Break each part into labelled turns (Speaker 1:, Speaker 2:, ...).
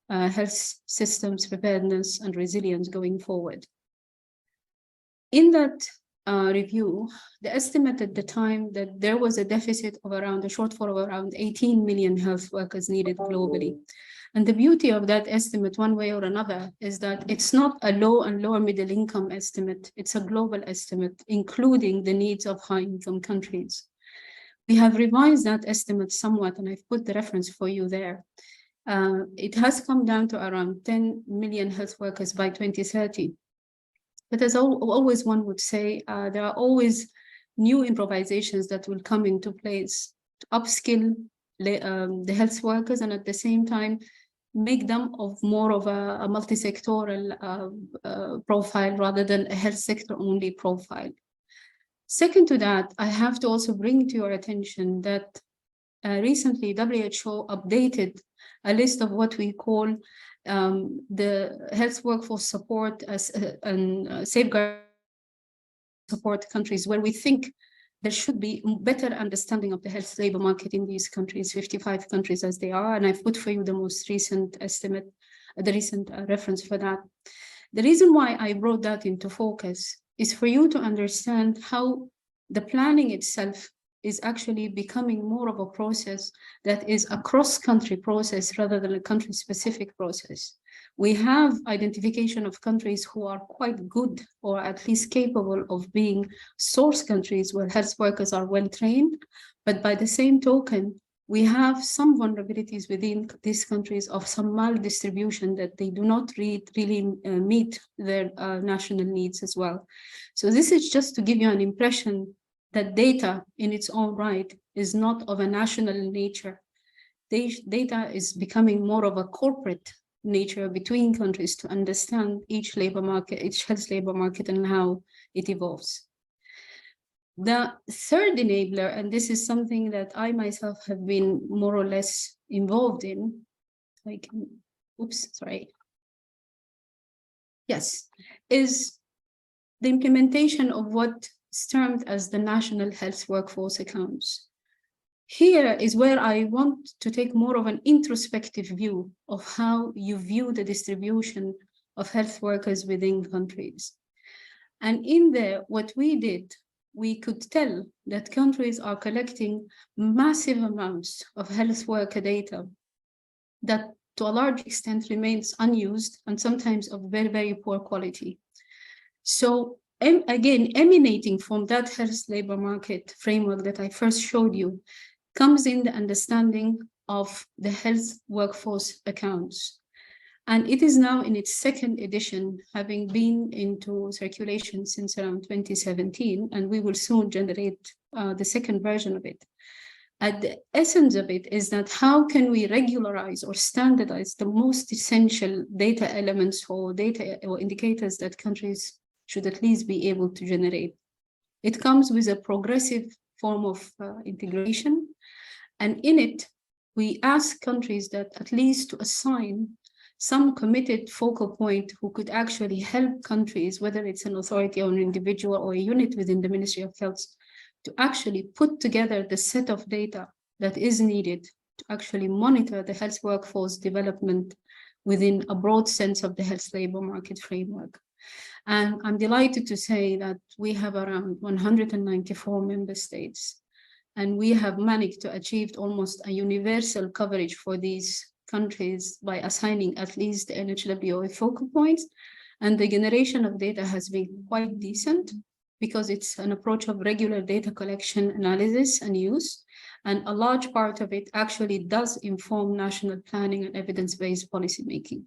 Speaker 1: health systems preparedness and resilience going forward. In that review, the estimate at the time that there was a deficit of around a shortfall of around 18 million health workers needed globally. And the beauty of that estimate, one way or another, is that it's not a low and lower middle income estimate. It's a global estimate, including the needs of high income countries. We have revised that estimate somewhat, and I've put the reference for you there. It has come down to around 10 million health workers by 2030. But as always one would say, there are always new improvisations that will come into place to upskill the health workers and at the same time make them of more of a multi-sectoral profile rather than a health sector only profile. Second to that, I have to also bring to your attention that recently WHO updated a list of what we call the health workforce support and safeguard support countries, where we think there should be better understanding of the health labor market in these countries, 55 countries as they are. And I've put for you the most recent estimate, the recent reference for that. The reason why I brought that into focus is for you to understand how the planning itself is actually becoming more of a process that is a cross-country process rather than a country-specific process. We have identification of countries who are quite good or at least capable of being source countries where health workers are well trained, but by the same token, we have some vulnerabilities within these countries of some maldistribution that they do not really meet their national needs as well. So this is just to give you an impression that data in its own right is not of a national nature. Data is becoming more of a corporate nature between countries to understand each labor market, each health labor market and how it evolves. The third enabler, and this is something that I myself have been more or less involved in, is the implementation of what is termed as the national health workforce accounts. Here is where I want to take more of an introspective view of how you view the distribution of health workers within countries. And in there, what we did, we could tell that countries are collecting massive amounts of health worker data that to a large extent remains unused and sometimes of very, very poor quality. So again, emanating from that health labor market framework that I first showed you comes in the understanding of the health workforce accounts. And it is now in its second edition, having been into circulation since around 2017, and we will soon generate the second version of it. The essence of it is that how can we regularize or standardize the most essential data elements or data or indicators that countries should at least be able to generate. It comes with a progressive form of integration. And in it, we ask countries that at least to assign some committed focal point who could actually help countries, whether it's an authority or an individual or a unit within the Ministry of Health, to actually put together the set of data that is needed to actually monitor the health workforce development within a broad sense of the health labor market framework. And I'm delighted to say that we have around 194 member states, and we have managed to achieve almost a universal coverage for these countries by assigning at least the NHWA focal points. And the generation of data has been quite decent because it's an approach of regular data collection, analysis, and use. And a large part of it actually does inform national planning and evidence-based policymaking.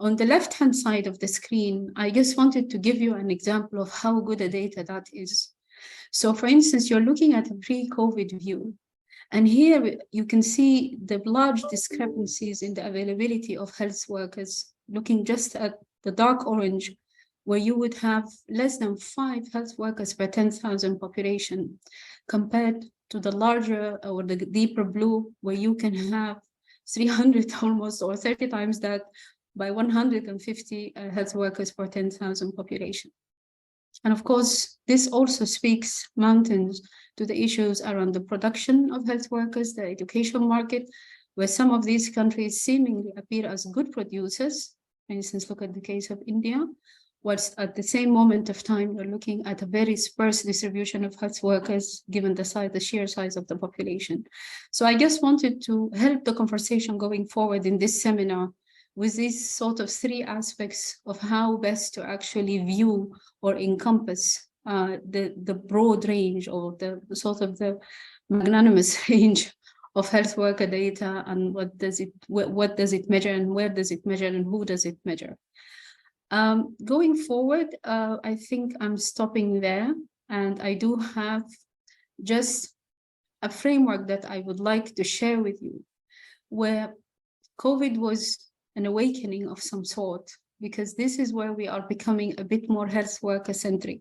Speaker 1: On the left-hand side of the screen, I just wanted to give you an example of how good a data that is. So for instance, you're looking at a pre-COVID view. And here you can see the large discrepancies in the availability of health workers, looking just at the dark orange, where you would have less than 5 health workers per 10,000 population, compared to the larger or the deeper blue, where you can have 300 almost or 30 times that by 150 health workers per 10,000 population. And of course, this also speaks mountains to the issues around the production of health workers, the education market, where some of these countries seemingly appear as good producers. For instance, look at the case of India, whilst at the same moment of time, we're looking at a very sparse distribution of health workers, given the size, the sheer size of the population. So I just wanted to help the conversation going forward in this seminar with these sort of three aspects of how best to actually view or encompass the broad range, or the sort of the magnanimous range of health worker data, and what does it measure, and where does it measure, and who does it measure. Going forward, I think I'm stopping there, and I do have just a framework that I would like to share with you, where COVID was an awakening of some sort, because this is where we are becoming a bit more health worker centric.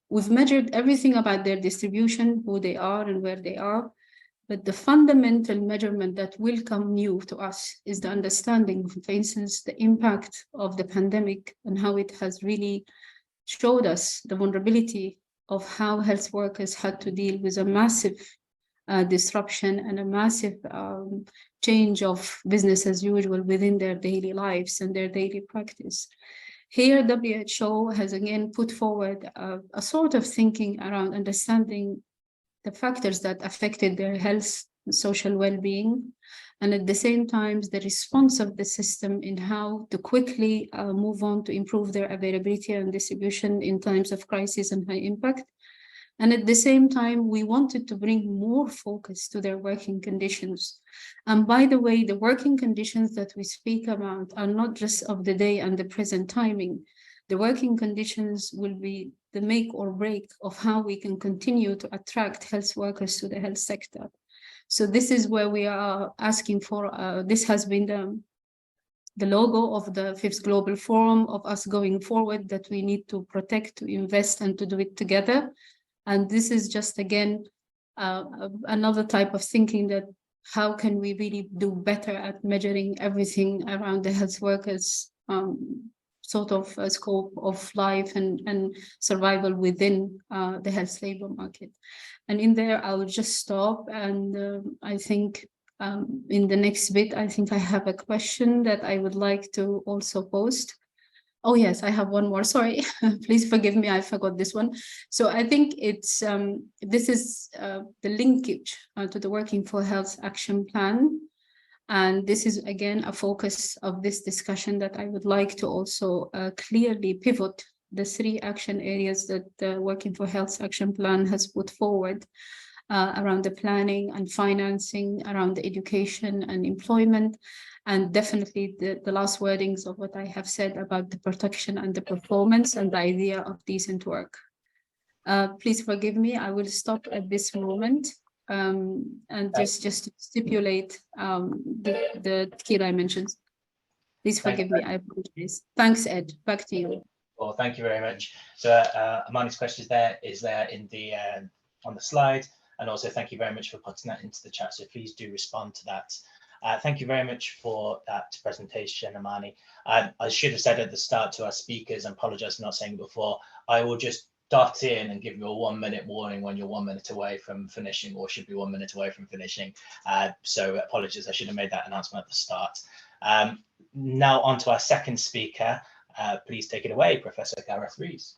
Speaker 1: We've measured everything about their distribution, who they are and where they are, but the fundamental measurement that will come new to us is the understanding, for instance, the impact of the pandemic and how it has really showed us the vulnerability of how health workers had to deal with a massive disruption and a massive change of business as usual within their daily lives and their daily practice. Here, WHO has again put forward a sort of thinking around understanding the factors that affected their health and social well-being, and at the same time, the response of the system in how to quickly move on to improve their availability and distribution in times of crisis and high impact. And at the same time, we wanted to bring more focus to their working conditions. And by the way, the working conditions that we speak about are not just of the day and the present timing. The working conditions will be the make or break of how we can continue to attract health workers to the health sector. So this is where we are asking for, this has been the logo of the Fifth Global Forum of us going forward, that we need to protect, to invest, and to do it together. And this is just, again, another type of thinking, that how can we really do better at measuring everything around the health workers' sort of scope of life and survival within the health labor market. And in there, I will just stop. And I think in the next bit, I think I have a question that I would like to also post. Oh, yes, I have one more. Sorry, please forgive me. I forgot this one. So I think it's this is the linkage to the Working for Health Action Plan. And this is, again, a focus of this discussion that I would like to also clearly pivot the three action areas that the Working for Health Action Plan has put forward around the planning and financing, around the education and employment, and definitely the last wordings of what I have said about the protection and the performance and the idea of decent work. Please forgive me, I will stop at this moment and just to stipulate the key dimensions. Please forgive me, I apologize. Thanks, Ed, back to you.
Speaker 2: Well, thank you very much. So Amani's question is there in the on the slide, and also thank you very much for putting that into the chat, so please do respond to that. Thank you very much for that presentation, Amani. I should have said at the start to our speakers, and apologize for not saying it before, I will just dot in and give you a 1 minute warning when you're 1 minute away from finishing, or should be 1 minute away from finishing. So apologies, I should have made that announcement at the start. Now on to our second speaker. Please take it away, Professor Gareth Rees.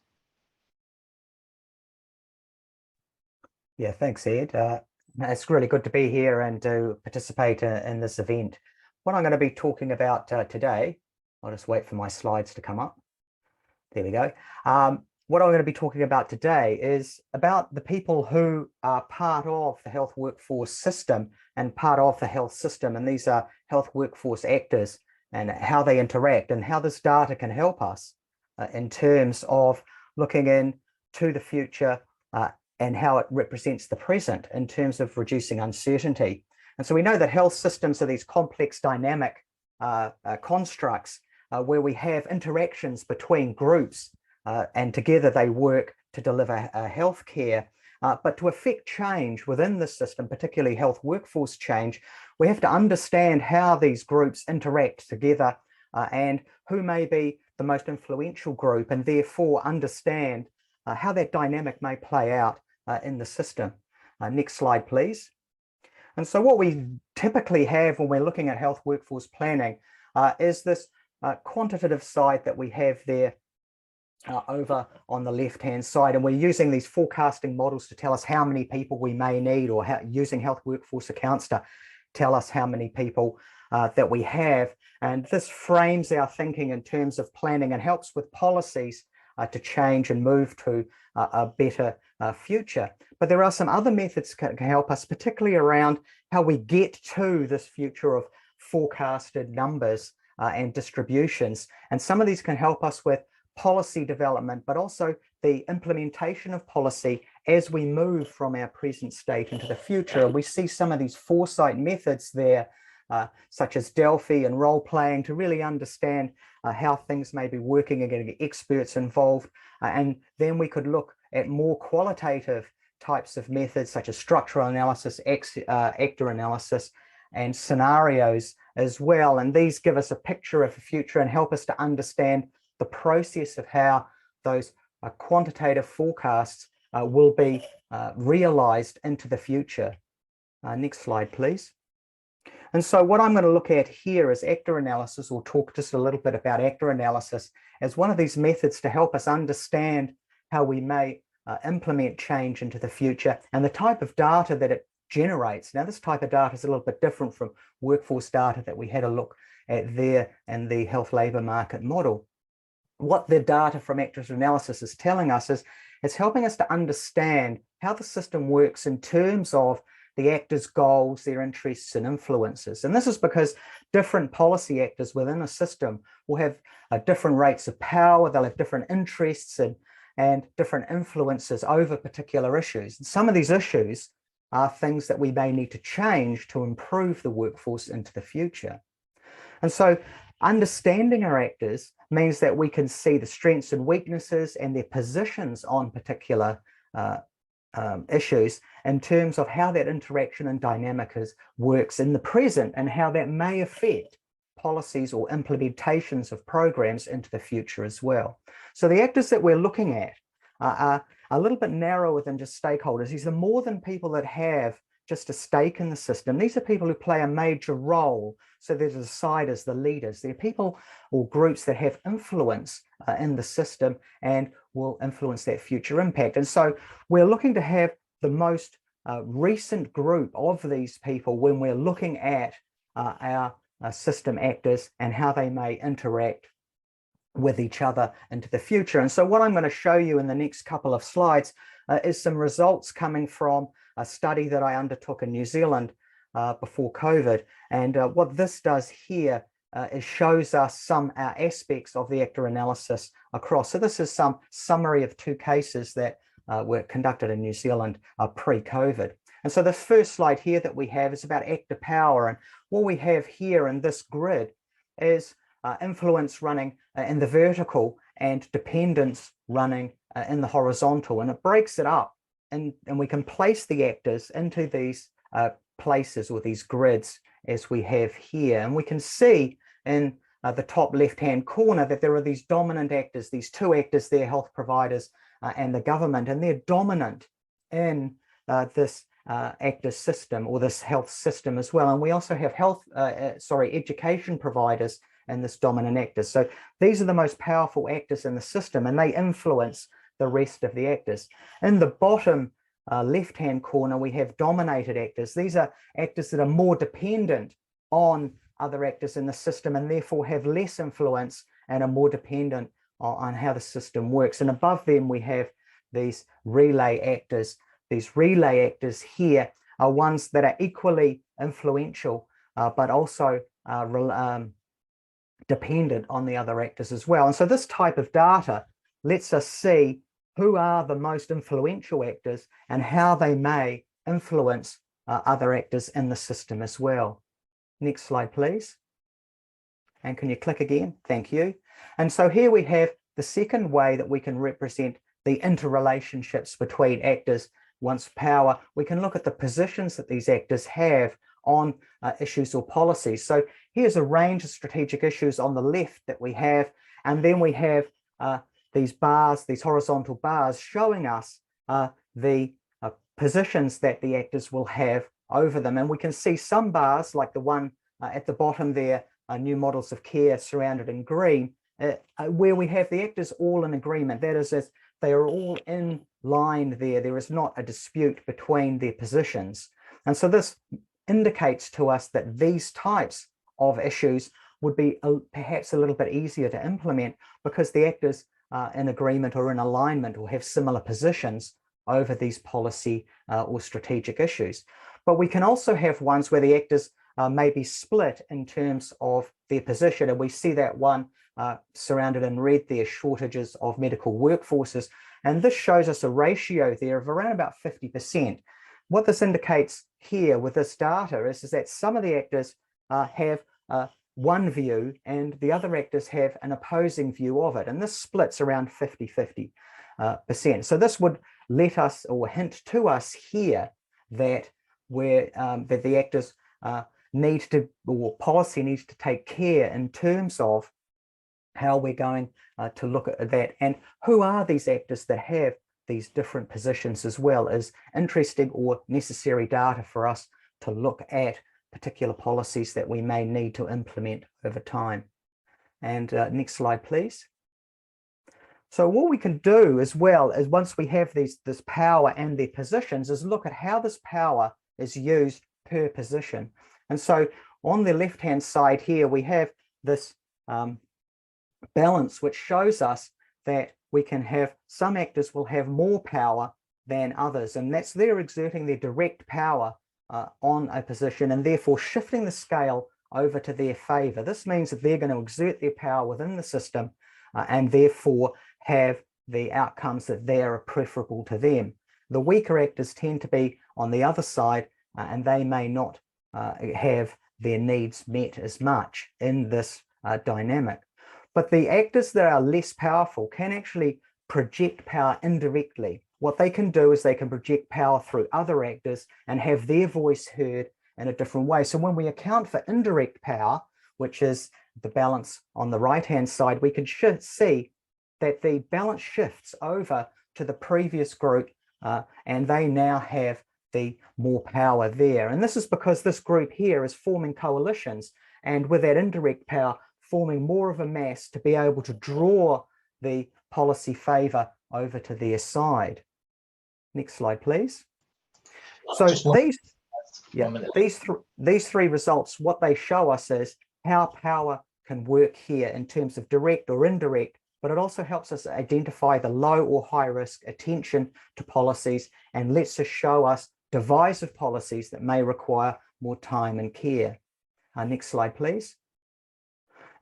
Speaker 3: Yeah, thanks, Ed. It's really good to be here and to participate in this event. What I'm going to be talking about today, I'll just wait for my slides to come up. There we go. What I'm going to be talking about today is about the people who are part of the health workforce system and part of the health system. And these are health workforce actors, and how they interact, and how this data can help us in terms of looking into the future and how it represents the present in terms of reducing uncertainty. And so we know that health systems are these complex dynamic constructs where we have interactions between groups and together they work to deliver health care. But to affect change within the system, particularly health workforce change, we have to understand how these groups interact together and who may be the most influential group, and therefore understand how that dynamic may play out in the system. Next slide, please. And so what we typically have when we're looking at health workforce planning is this quantitative side that we have there over on the left-hand side, and we're using these forecasting models to tell us how many people we may need, or using health workforce accounts to tell us how many people that we have. And this frames our thinking in terms of planning and helps with policies to change and move to a better future. But there are some other methods that can help us, particularly around how we get to this future of forecasted numbers and distributions. And some of these can help us with policy development, but also the implementation of policy as we move from our present state into the future. And we see some of these foresight methods there, such as Delphi and role playing, to really understand how things may be working and getting experts involved. And then we could look at more qualitative types of methods, such as structural analysis, actor analysis, and scenarios as well. And these give us a picture of the future and help us to understand the process of how those quantitative forecasts will be realized into the future. Next slide, please. And so what I'm going to look at here is actor analysis, or talk just a little bit about actor analysis as one of these methods to help us understand how we may implement change into the future and the type of data that it generates. Now, this type of data is a little bit different from workforce data that we had a look at there in the health labour market model. What the data from actor analysis is telling us is it's helping us to understand how the system works in terms of the actors' goals, their interests and influences. And this is because different policy actors within a system will have different rates of power, they'll have different interests and different influences over particular issues. And some of these issues are things that we may need to change to improve the workforce into the future. And so understanding our actors means that we can see the strengths and weaknesses and their positions on particular issues in terms of how that interaction and dynamic works in the present and how that may affect policies or implementations of programs into the future as well. So the actors that we're looking at are a little bit narrower than just stakeholders. These are more than people that have just a stake in the system. These are people who play a major role. So they're the deciders, the leaders. They're people or groups that have influence in the system and will influence that future impact. And so we're looking to have the most recent group of these people when we're looking at our system actors and how they may interact with each other into the future. And so what I'm going to show you in the next couple of slides is some results coming from a study that I undertook in New Zealand before COVID. And what this does here is shows us some aspects of the actor analysis across. So this is some summary of 2 cases that were conducted in New Zealand pre-COVID. And so this first slide here that we have is about actor power. And what we have here in this grid is influence running in the vertical and dependence running in the horizontal. And it breaks it up. And we can place the actors into these places or these grids as we have here. And we can see in the top left-hand corner that there are these dominant actors, these 2 actors there, health providers and the government, and they're dominant in this actor system or this health system as well. And we also have education providers and this dominant actors. So these are the most powerful actors in the system, and they influence the rest of the actors. In the bottom left-hand corner, we have dominated actors. These are actors that are more dependent on other actors in the system and therefore have less influence and are more dependent on how the system works. And above them, we have these relay actors. These relay actors here are ones that are equally influential, but also dependent on the other actors as well. And so this type of data lets us see who are the most influential actors and how they may influence other actors in the system as well. Next slide, please. And can you click again? Thank you. And so here we have the second way that we can represent the interrelationships between actors once power. We can look at the positions that these actors have on issues or policies. So here's a range of strategic issues on the left that we have, and then we have these bars, these horizontal bars, showing us the positions that the actors will have over them. And we can see some bars like the one at the bottom there, new models of care surrounded in green, where we have the actors all in agreement. That is, as they are all in line there. There is not a dispute between their positions. And so this indicates to us that these types of issues would be perhaps a little bit easier to implement because the actors are in agreement or in alignment or have similar positions over these policy or strategic issues. But we can also have ones where the actors may be split in terms of their position. And we see that one surrounded in red there, shortages of medical workforces. And this shows us a ratio there of around about 50%. What this indicates here with this data is that some of the actors have one view and the other actors have an opposing view of it. And this splits around 50-50%. So this would let us or hint to us here that that the actors need to, or policy needs to take care in terms of how we're going to look at that, and who are these actors that have these different positions as well, is interesting or necessary data for us to look at particular policies that we may need to implement over time. And next slide, please. So what we can do as well is once we have this power and their positions is look at how this power is used per position. And so on the left-hand side here, we have this balance, which shows us that we can have some actors will have more power than others, and that's they're exerting their direct power on a position and therefore shifting the scale over to their favor. This means that they're going to exert their power within the system and therefore have the outcomes that they are preferable to them. The weaker actors tend to be on the other side and they may not have their needs met as much in this dynamic. But the actors that are less powerful can actually project power indirectly. What they can do is they can project power through other actors and have their voice heard in a different way. So when we account for indirect power, which is the balance on the right-hand side, we can see that the balance shifts over to the previous group and they now have the more power there. And this is because this group here is forming coalitions, and with that indirect power forming more of a mass to be able to draw the policy favor over to their side. Next slide, please. So these three results, what they show us is how power can work here in terms of direct or indirect, but it also helps us identify the low or high risk attention to policies and lets us show us divisive policies that may require more time and care. Next slide, please.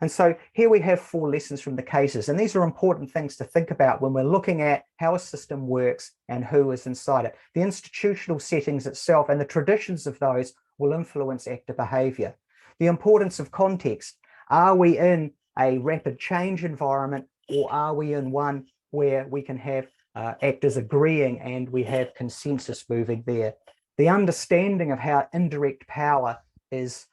Speaker 3: And so here we have 4 lessons from the cases, and these are important things to think about when we're looking at how a system works and who is inside it. The institutional settings itself and the traditions of those will influence actor behavior. The importance of context. Are we in a rapid change environment, or are we in one where we can have actors agreeing and we have consensus moving there? The understanding of how indirect power is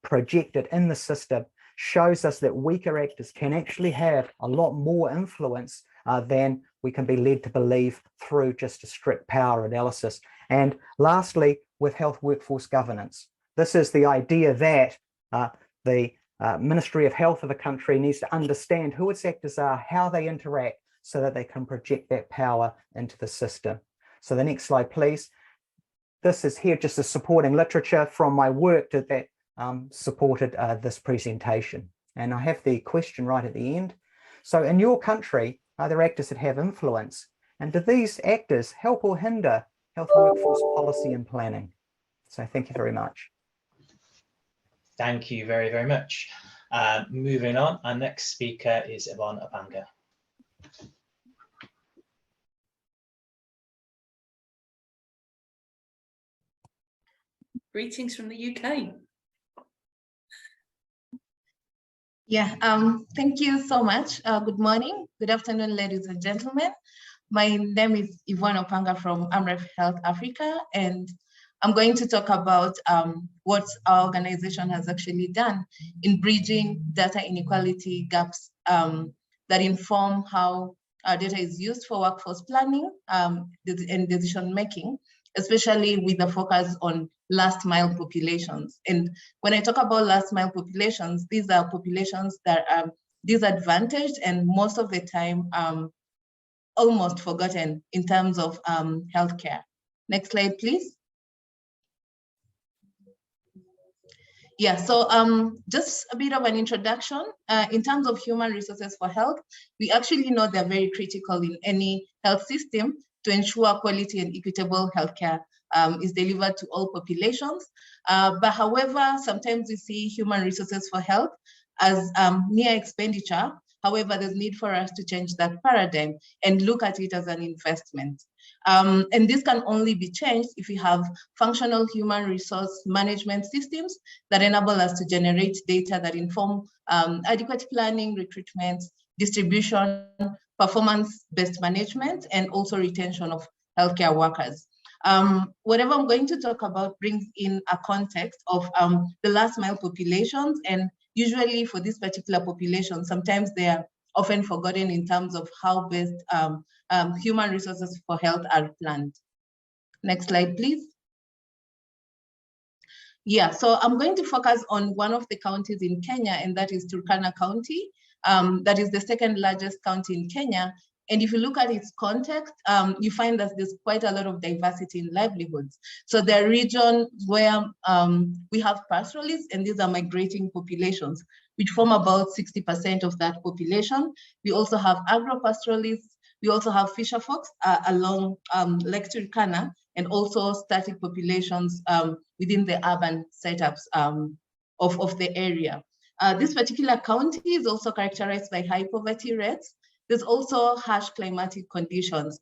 Speaker 3: projected in the system shows us that weaker actors can actually have a lot more influence than we can be led to believe through just a strict power analysis. And lastly, with health workforce governance, this is the idea that the Ministry of Health of a country needs to understand who its actors are, how they interact, so that they can project that power into the system. So the next slide, please. This is here just the supporting literature from my work that supported this presentation. And I have the question right at the end. So in your country, are there actors that have influence? And do these actors help or hinder health workforce policy and planning? So thank you very much.
Speaker 2: Thank you very, very much. Moving on, our next speaker is Yvonne Opanga.
Speaker 1: Greetings from the UK.
Speaker 4: Yeah, thank you so much. Good morning, good afternoon, ladies and gentlemen. My name is Yvonne Opanga from AMREF Health Africa, and I'm going to talk about what our organization has actually done in bridging data inequality gaps that inform how our data is used for workforce planning and decision making, especially with the focus on last mile populations. And when I talk about last mile populations, these are populations that are disadvantaged and most of the time almost forgotten in terms of healthcare. Next slide, please. Yeah, so just a bit of an introduction. In terms of human resources for health, we actually know they're very critical in any health system to ensure quality and equitable healthcare is delivered to all populations. But however, sometimes we see human resources for health as mere expenditure. However, there's need for us to change that paradigm and look at it as an investment. And this can only be changed if we have functional human resource management systems that enable us to generate data that inform adequate planning, recruitment, distribution, performance-based management, and also retention of healthcare workers. Whatever I'm going to talk about brings in a context of the last mile populations, and usually for this particular population, sometimes they are often forgotten in terms of how best human resources for health are planned. Next slide, please. Yeah, so I'm going to focus on one of the counties in Kenya, and that is Turkana County. That is the second largest county in Kenya. And if you look at its context, you find that there's quite a lot of diversity in livelihoods. So there are regions where we have pastoralists, and these are migrating populations, which form about 60% of that population. We also have agro-pastoralists. We also have fisher folks along Lake Turkana, and also static populations within the urban setups of the area. This particular county is also characterized by high poverty rates. There's also harsh climatic conditions,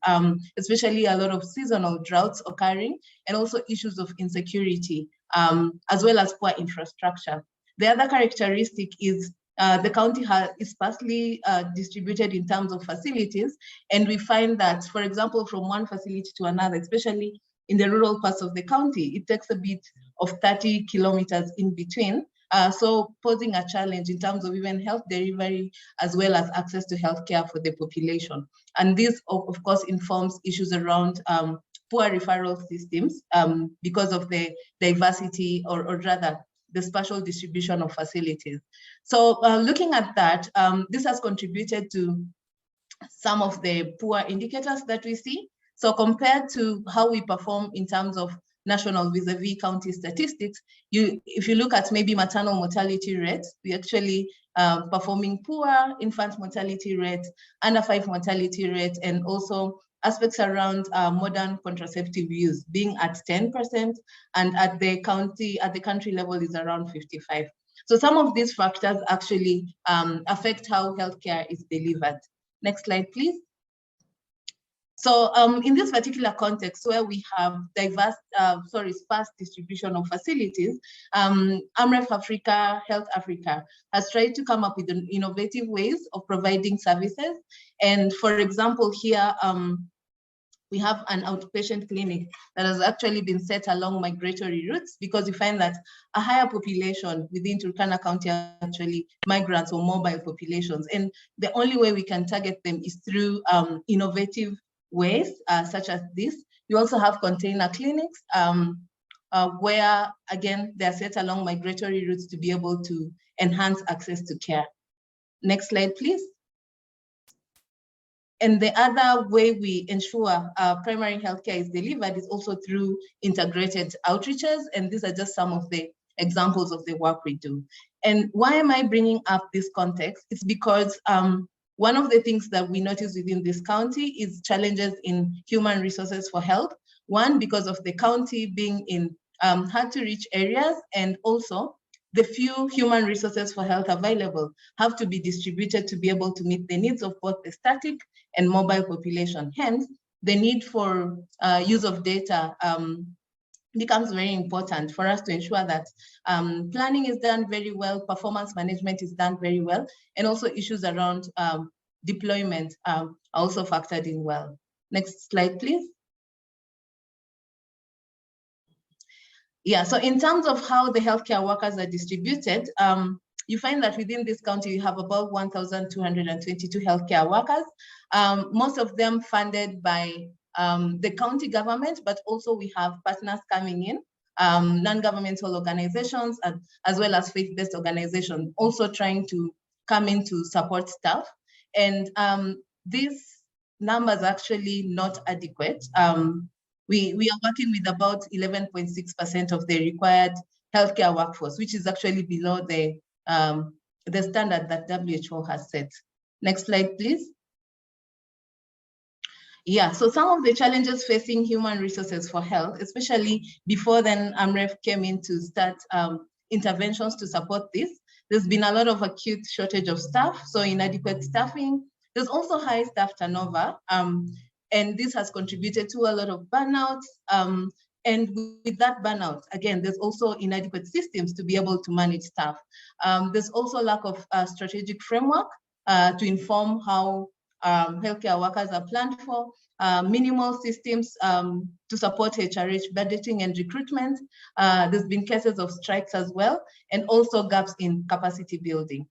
Speaker 4: especially a lot of seasonal droughts occurring, and also issues of insecurity, as well as poor infrastructure. The other characteristic is the county is sparsely distributed in terms of facilities, and we find that, for example, from one facility to another, especially in the rural parts of the county, it takes a bit of 30 kilometers in between. So posing a challenge in terms of even health delivery, as well as access to healthcare for the population. And this, of course, informs issues around poor referral systems because of the diversity, or rather, the spatial distribution of facilities. So looking at that, this has contributed to some of the poor indicators that we see. So compared to how we perform in terms of national vis-a-vis county statistics, if you look at maybe maternal mortality rates, we actually performing poor infant mortality rates, under 5 mortality rates, and also aspects around modern contraceptive use being at 10%, and at the country level is around 55%. So some of these factors actually affect how healthcare is delivered. Next slide, please. So in this particular context where we have sparse distribution of facilities, AMREF Africa, Health Africa has tried to come up with innovative ways of providing services. And for example, here we have an outpatient clinic that has actually been set along migratory routes, because we find that a higher population within Turkana County are actually migrants or mobile populations. And the only way we can target them is through innovative ways such as this. We also have container clinics where, again, they're set along migratory routes to be able to enhance access to care. Next slide, please. And the other way we ensure primary healthcare is delivered is also through integrated outreaches. And these are just some of the examples of the work we do. And why am I bringing up this context? It's because one of the things that we notice within this county is challenges in human resources for health. One, because of the county being in hard to reach areas, and also the few human resources for health available have to be distributed to be able to meet the needs of both the static and mobile population. Hence, the need for use of data becomes very important for us to ensure that planning is done very well, performance management is done very well, and also issues around deployment are also factored in well. Next slide, please. Yeah, so in terms of how the healthcare workers are distributed, you find that within this county, you have about 1,222 healthcare workers, most of them funded by the county government, but also we have partners coming in non-governmental organizations, as well as faith-based organizations, also trying to come in to support staff. And these numbers are actually not adequate. We are working with about 11.6% of the required healthcare workforce, which is actually below the standard that WHO has set. Next slide, please. Yeah, so some of the challenges facing human resources for health, especially before then AMREF came in to start interventions to support this. There's been a lot of acute shortage of staff, so inadequate staffing. There's also high staff turnover, and this has contributed to a lot of burnout. And with that burnout, again, there's also inadequate systems to be able to manage staff. There's also lack of strategic framework to inform how healthcare workers are planned for, minimal systems to support HRH budgeting and recruitment. There's been cases of strikes as well, and also gaps in capacity building.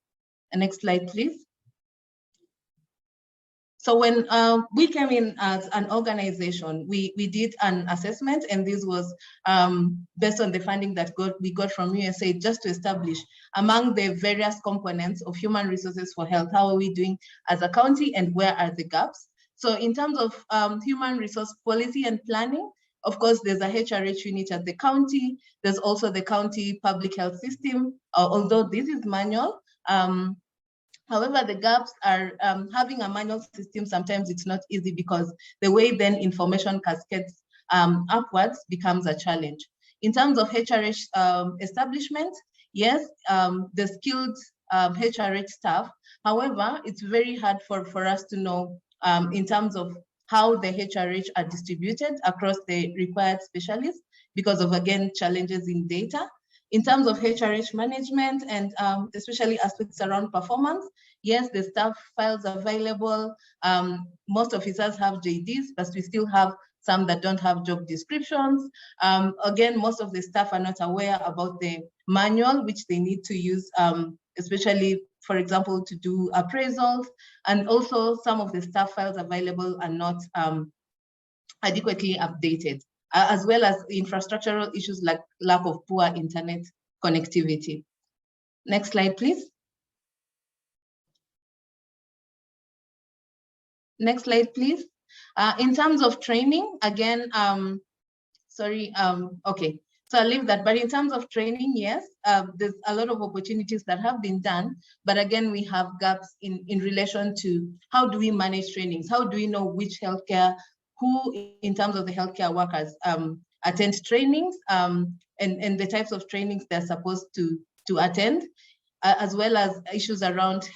Speaker 4: Next slide, please. So when we came in as an organization, we did an assessment, and this was based on the funding that we got from USAID, just to establish among the various components of human resources for health, how are we doing as a county and where are the gaps? So in terms of human resource policy and planning, of course, there's a HRH unit at the county. There's also the county public health system, although this is manual. However, the gaps are having a manual system. Sometimes it's not easy because the way then information cascades upwards becomes a challenge. In terms of HRH establishment, yes, the skilled HRH staff. However, it's very hard for us to know in terms of how the HRH are distributed across the required specialists because of, again, challenges in data. In terms of HRH management and especially aspects around performance, yes, the staff files are available. Most officers have JDs, but we still have some that don't have job descriptions. Again, most of the staff are not aware about the manual, which they need to use, especially, for example, to do appraisals. And also some of the staff files available are not adequately updated, as well as infrastructural issues like lack of poor internet connectivity. Next slide, please. Next slide, please. In terms of training, again, okay, so I'll leave that. But in terms of training, yes, there's a lot of opportunities that have been done. But again, we have gaps in relation to how do we manage trainings? How do we know which healthcare, who in terms of the healthcare workers attend trainings and the types of trainings they're supposed to attend, as well as issues around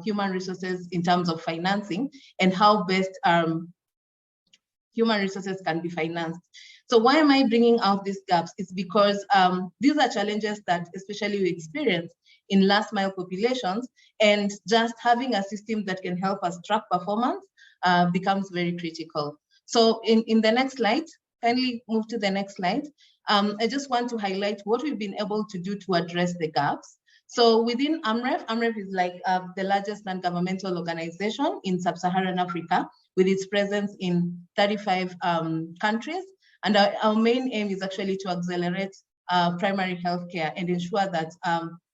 Speaker 4: human resources in terms of financing and how best human resources can be financed. So why am I bringing out these gaps? It's because these are challenges that especially we experience in last mile populations, and just having a system that can help us track performance becomes very critical. So in the next slide, kindly move to the next slide. I just want to highlight what we've been able to do to address the gaps. So within AMREF, AMREF is like the largest non-governmental organization in sub-Saharan Africa, with its presence in 35 countries. And our main aim is actually to accelerate primary healthcare and ensure that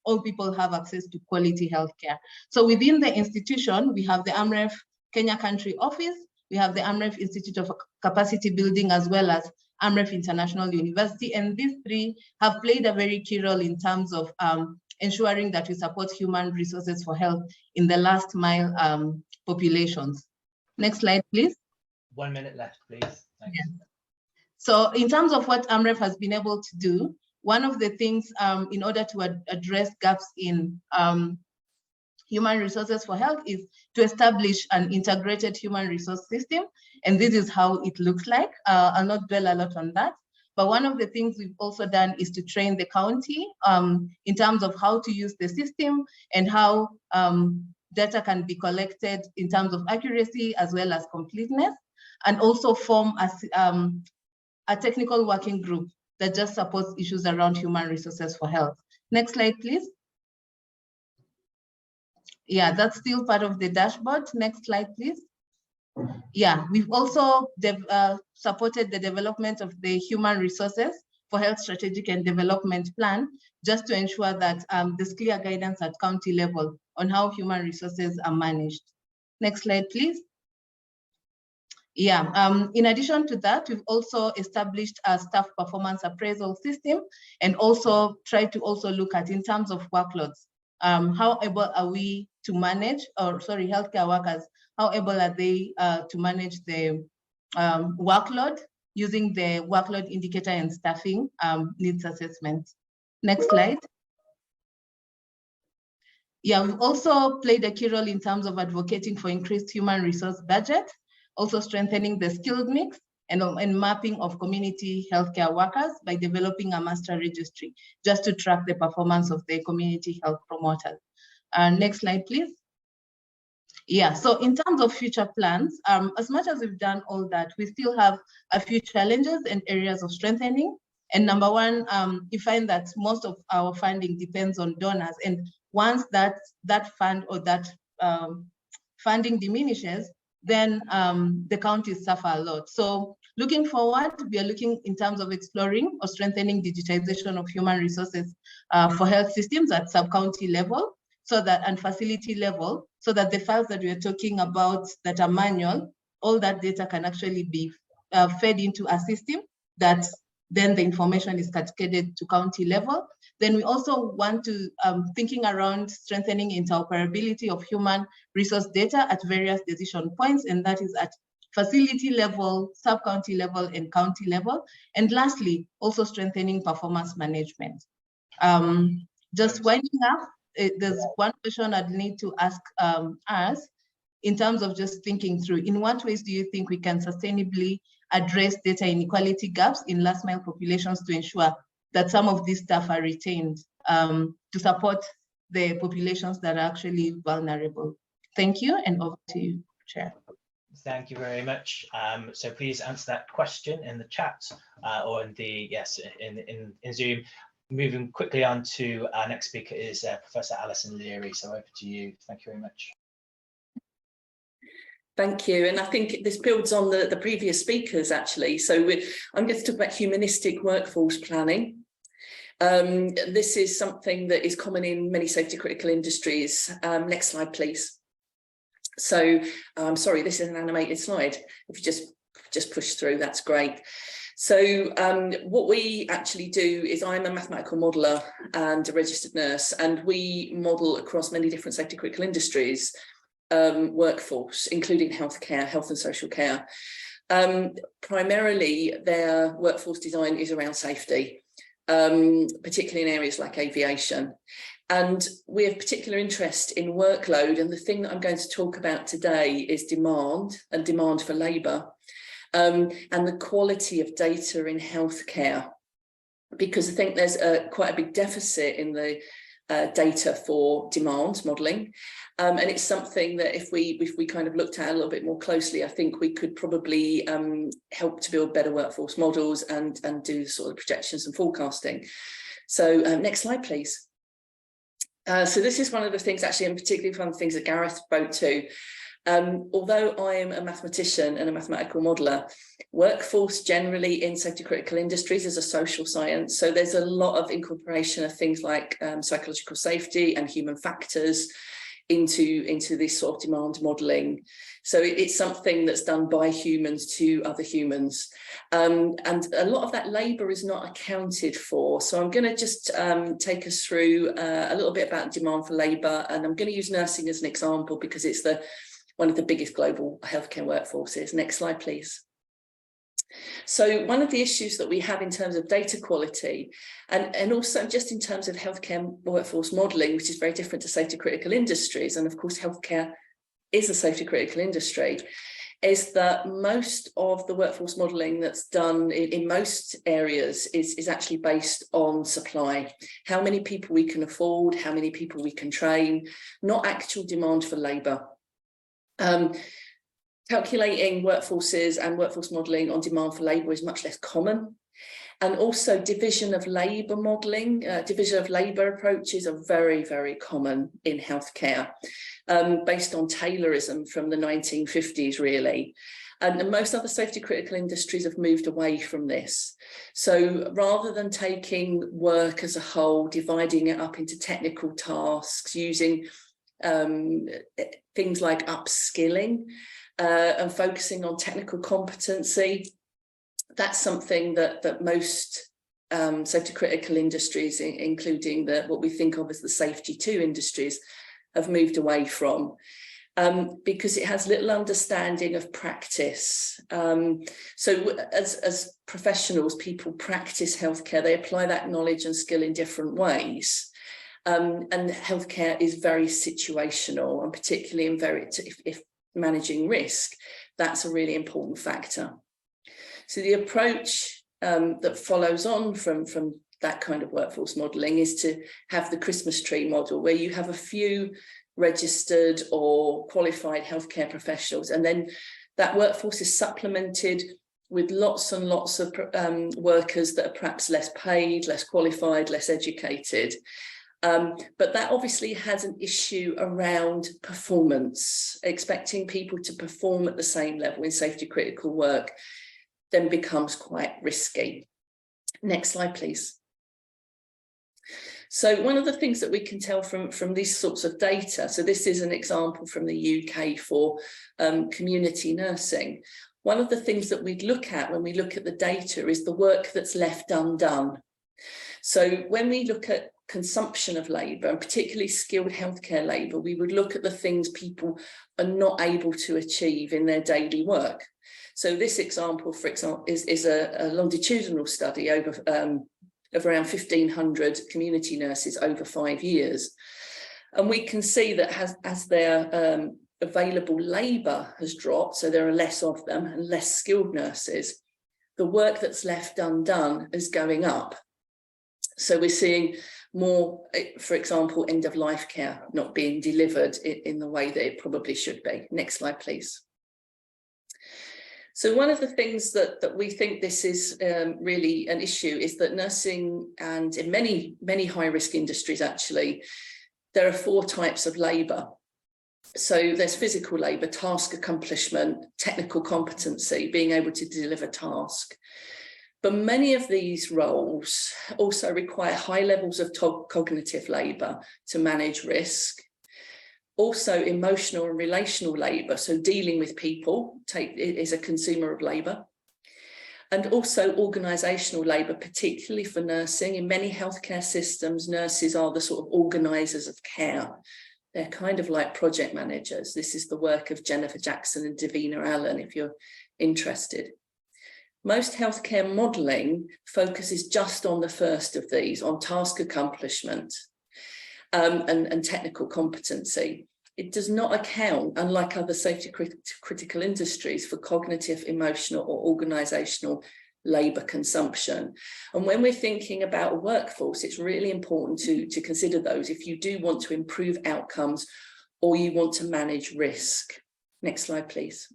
Speaker 4: all people have access to quality healthcare. So within the institution, we have the AMREF Kenya Country Office, we have the AMREF Institute of Capacity Building, as well as AMREF International University. And these three have played a very key role in terms of ensuring that we support human resources for health in the last mile populations. Next slide, please.
Speaker 2: 1 minute left, please. Thanks.
Speaker 4: Yeah. So in terms of what AMREF has been able to do, one of the things in order to address gaps in human resources for health is to establish an integrated human resource system. And this is how it looks like. I'll not dwell a lot on that. But one of the things we've also done is to train the county in terms of how to use the system and how data can be collected in terms of accuracy as well as completeness, and also form a technical working group that just supports issues around human resources for health. Next slide, please. Yeah, that's still part of the dashboard. Next slide, please. Yeah, we've also supported the development of the human resources for Health Strategic and Development Plan, just to ensure that there's clear guidance at county level on how human resources are managed. Next slide, please. Yeah, in addition to that, we've also established a staff performance appraisal system and also tried to also look at, in terms of workloads, how able are we to manage, or sorry, healthcare workers, how able are they to manage the workload using the workload indicator and staffing needs assessment. Next slide. Yeah, we've also played a key role in terms of advocating for increased human resource budget, also strengthening the skilled mix and mapping of community healthcare workers by developing a master registry, just to track the performance of the community health promoters. Next slide, please. Yeah, so in terms of future plans, as much as we've done all that, we still have a few challenges and areas of strengthening. And number one, you find that most of our funding depends on donors. And once that fund or that funding diminishes, then the counties suffer a lot. So looking forward, we are looking in terms of exploring or strengthening digitization of human resources for health systems at sub-county level, so that, and facility level, so that the files that we are talking about that are manual, all that data can actually be fed into a system that then the information is cascaded to county level. Then we also want to, thinking around strengthening interoperability of human resource data at various decision points, and that is at facility level, sub-county level, and county level. And lastly, also strengthening performance management. Just winding up, there's one question I'd need to ask us in terms of just thinking through, in what ways do you think we can sustainably address data inequality gaps in last mile populations to ensure that some of these staff are retained to support the populations that are actually vulnerable? Thank you, and over to you, Chair.
Speaker 2: Thank you very much. So please answer that question in the chat or in the, in Zoom. Moving quickly on to our next speaker is Professor Alison Leary. So over to you. Thank you very much.
Speaker 5: Thank you. And I think this builds on the previous speakers, actually. So I'm going to talk about humanistic workforce planning. This is something that is common in many safety critical industries. Next slide, please. So I'm sorry, this is an animated slide. If you just push through, that's great. So what we actually do is, I'm a mathematical modeller and a registered nurse, and we model across many different safety critical industries workforce, including healthcare, health and social care. Primarily, their workforce design is around safety, particularly in areas like aviation. And we have particular interest in workload. And the thing that I'm going to talk about today is demand and demand for labour. And the quality of data in healthcare, because I think there's quite a big deficit in the data for demand modelling, and it's something that if we kind of looked at a little bit more closely, I think we could probably help to build better workforce models and do sort of projections and forecasting. So next slide, please. So this is one of the things, actually, and particularly one of the things that Gareth spoke to. Although I am a mathematician and a mathematical modeller, workforce generally in safety critical industries is a social science. So there's a lot of incorporation of things like psychological safety and human factors into this sort of demand modelling. So it's something that's done by humans to other humans. And a lot of that labour is not accounted for. So I'm going to just take us through a little bit about demand for labour. And I'm going to use nursing as an example because it's one of the biggest global healthcare workforces. Next slide, please. So one of the issues that we have in terms of data quality and also just in terms of healthcare workforce modelling, which is very different to safety critical industries, and of course healthcare is a safety critical industry, is that most of the workforce modelling that's done in most areas is actually based on supply. How many people we can afford, how many people we can train, not actual demand for labour. Calculating workforces and workforce modelling on demand for labour is much less common. And also division of labour modelling, division of labour approaches are very, very common in healthcare, based on Taylorism from the 1950s, really. And most other safety critical industries have moved away from this. So rather than taking work as a whole, dividing it up into technical tasks, using things like upskilling and focusing on technical competency, that's something that most safety critical industries, including what we think of as the safety 2 industries, have moved away from. Because it has little understanding of practice. So as professionals, people practice healthcare, they apply that knowledge and skill in different ways. And healthcare is very situational, and particularly in if managing risk, that's a really important factor. So the approach that follows on from that kind of workforce modelling is to have the Christmas tree model, where you have a few registered or qualified healthcare professionals, and then that workforce is supplemented with lots and lots of workers that are perhaps less paid, less qualified, less educated. But that obviously has an issue around performance. Expecting people to perform at the same level in safety critical work then becomes quite risky. Next slide, please. So one of the things that we can tell from these sorts of data, so this is an example from the UK for community nursing. One of the things that we'd look at when we look at the data is the work that's left undone. So when we look at consumption of labour, and particularly skilled healthcare labour, we would look at the things people are not able to achieve in their daily work. So this example, for example, is a longitudinal study of around 1,500 community nurses over 5 years. And we can see that as their available labour has dropped, so there are less of them and less skilled nurses, the work that's left undone is going up. So we're seeing more, for example, end-of-life care not being delivered in the way that it probably should be. Next slide, please. So one of the things that we think this is really an issue is that nursing, and in many high-risk industries actually, there are 4 types of labour. So there's physical labour, task accomplishment, technical competency, being able to deliver task. But many of these roles also require high levels of cognitive labour to manage risk. Also emotional and relational labour, so dealing with people is a consumer of labour. And also organisational labour, particularly for nursing. In many healthcare systems, nurses are the sort of organisers of care. They're kind of like project managers. This is the work of Jennifer Jackson and Davina Allen, if you're interested. Most healthcare modelling focuses just on the first of these, on task accomplishment and technical competency. It does not account, unlike other safety critical industries, for cognitive, emotional or organisational labour consumption. And when we're thinking about a workforce, it's really important to consider those if you do want to improve outcomes or you want to manage risk. Next slide, please.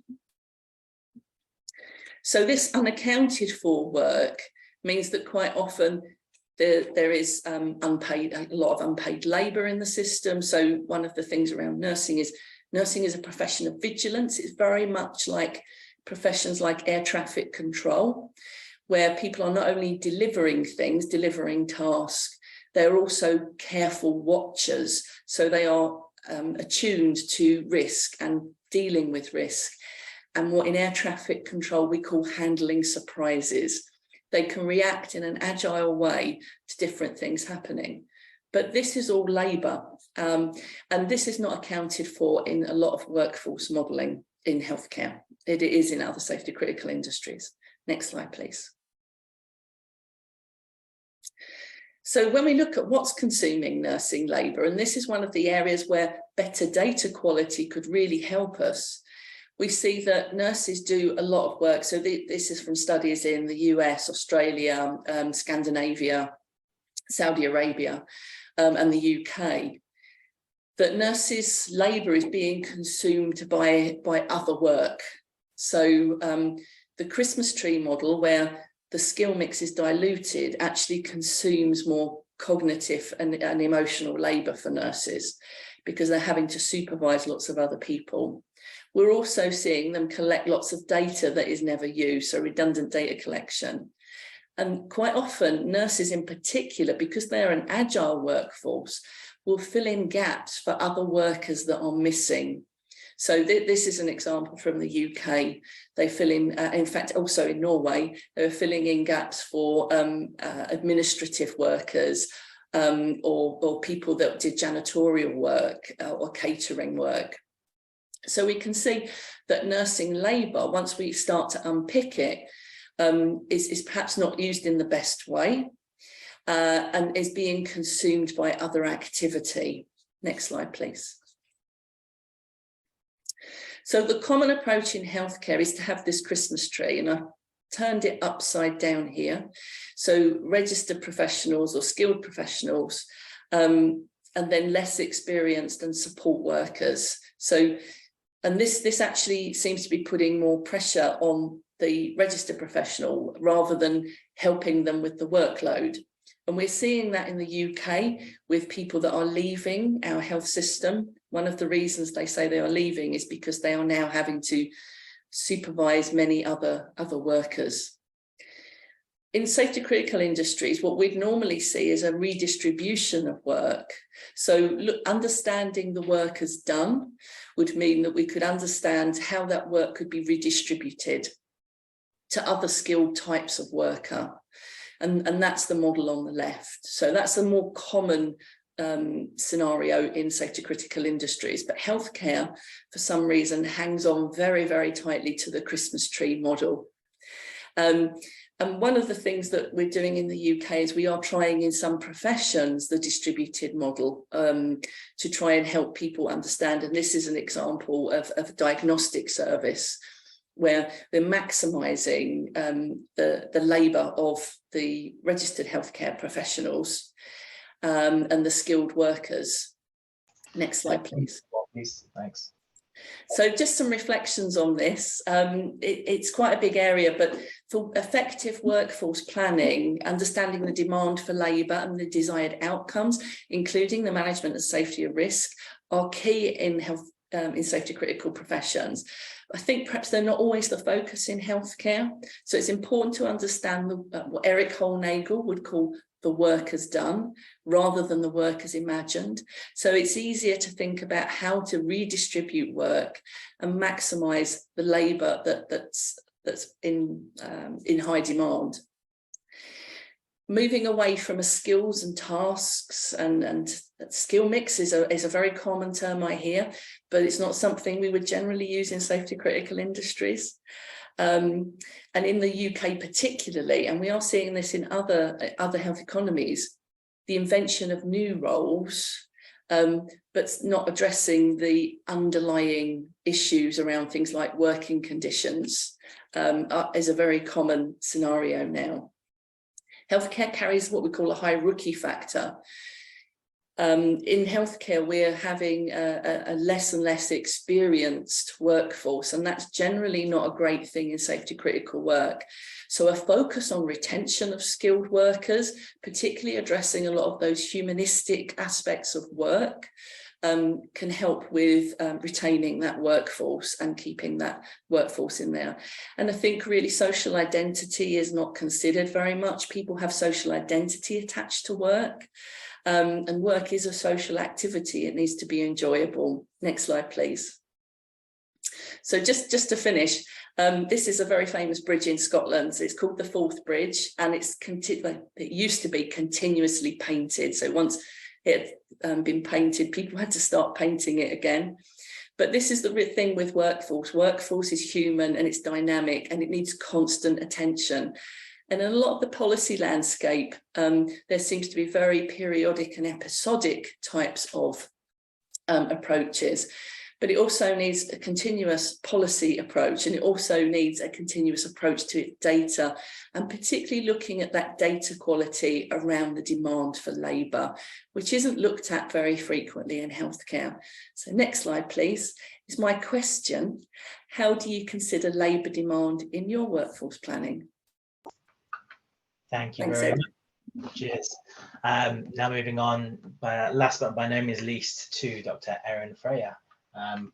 Speaker 5: So this unaccounted for work means that quite often there is a lot of unpaid labour in the system. So one of the things around nursing is a profession of vigilance. It's very much like professions like air traffic control, where people are not only delivering things, delivering tasks, they're also careful watchers. So they are attuned to risk and dealing with risk. And what in air traffic control we call handling surprises. They can react in an agile way to different things happening. But this is all labour, and this is not accounted for in a lot of workforce modelling in healthcare. It is in other safety critical industries. Next slide, please. So when we look at what's consuming nursing labour, and this is one of the areas where better data quality could really help us, we see that nurses do a lot of work. So this is from studies in the US, Australia, Scandinavia, Saudi Arabia, and the UK, that nurses' labour is being consumed by other work. So the Christmas tree model, where the skill mix is diluted, actually consumes more cognitive and emotional labour for nurses, because they're having to supervise lots of other people. We're also seeing them collect lots of data that is never used, so redundant data collection. And quite often, nurses in particular, because they're an agile workforce, will fill in gaps for other workers that are missing. So this is an example from the UK. They fill in fact, also in Norway, they were filling in gaps for administrative workers or people that did janitorial work or catering work. So we can see that nursing labour, once we start to unpick it, is perhaps not used in the best way and is being consumed by other activity. Next slide, please. So the common approach in healthcare is to have this Christmas tree, and I've turned it upside down here. So registered professionals or skilled professionals, and then less experienced and support workers. So, and this actually seems to be putting more pressure on the registered professional rather than helping them with the workload. And we're seeing that in the UK with people that are leaving our health system. One of the reasons they say they are leaving is because they are now having to supervise many other workers. In safety critical industries, what we'd normally see is a redistribution of work. So look, understanding the work as done would mean that we could understand how that work could be redistributed to other skilled types of worker. And that's the model on the left. So that's a more common scenario in safety critical industries, but healthcare for some reason hangs on very, very tightly to the Christmas tree model. And one of the things that we're doing in the UK is we are trying in some professions the distributed model to try and help people understand. And this is an example of a diagnostic service where they're maximising the labour of the registered healthcare professionals and the skilled workers. Next slide, please.
Speaker 2: Thanks.
Speaker 5: So just some reflections on this. It's quite a big area, but for effective workforce planning, understanding the demand for labour and the desired outcomes, including the management of safety and risk, are key in health in safety critical professions. I think perhaps they're not always the focus in healthcare. So it's important to understand what Eric Holnagel would call the work as done rather than the work as imagined. So it's easier to think about how to redistribute work and maximise the labour that's in high demand. Moving away from a skills and tasks and skill mix is a very common term I hear, but it's not something we would generally use in safety critical industries. And in the UK particularly, and we are seeing this in other health economies, the invention of new roles, but not addressing the underlying issues around things like working conditions is a very common scenario now. Healthcare carries what we call a high rookie factor. In healthcare, we're having a less and less experienced workforce, and that's generally not a great thing in safety critical work. So a focus on retention of skilled workers, particularly addressing a lot of those humanistic aspects of work, can help with retaining that workforce and keeping that workforce in there. And I think really social identity is not considered very much. People have social identity attached to work, and work is a social activity. It needs to be enjoyable. Next slide, please. So just to finish, this is a very famous bridge in Scotland. It's called the Forth Bridge, and it used to be continuously painted. So once it had been painted, people had to start painting it again. But this is the thing with workforce. Workforce is human and it's dynamic and it needs constant attention. And in a lot of the policy landscape, there seems to be very periodic and episodic types of approaches. But it also needs a continuous policy approach, and it also needs a continuous approach to data, and particularly looking at that data quality around the demand for labour, which isn't looked at very frequently in healthcare. So next slide, please, is my question. How do you consider labour demand in your workforce planning?
Speaker 2: Thank you
Speaker 5: Thanks,
Speaker 2: very
Speaker 5: Ed.
Speaker 2: much. Cheers. Now moving on, last but by no means least, to Dr. Erin Freya.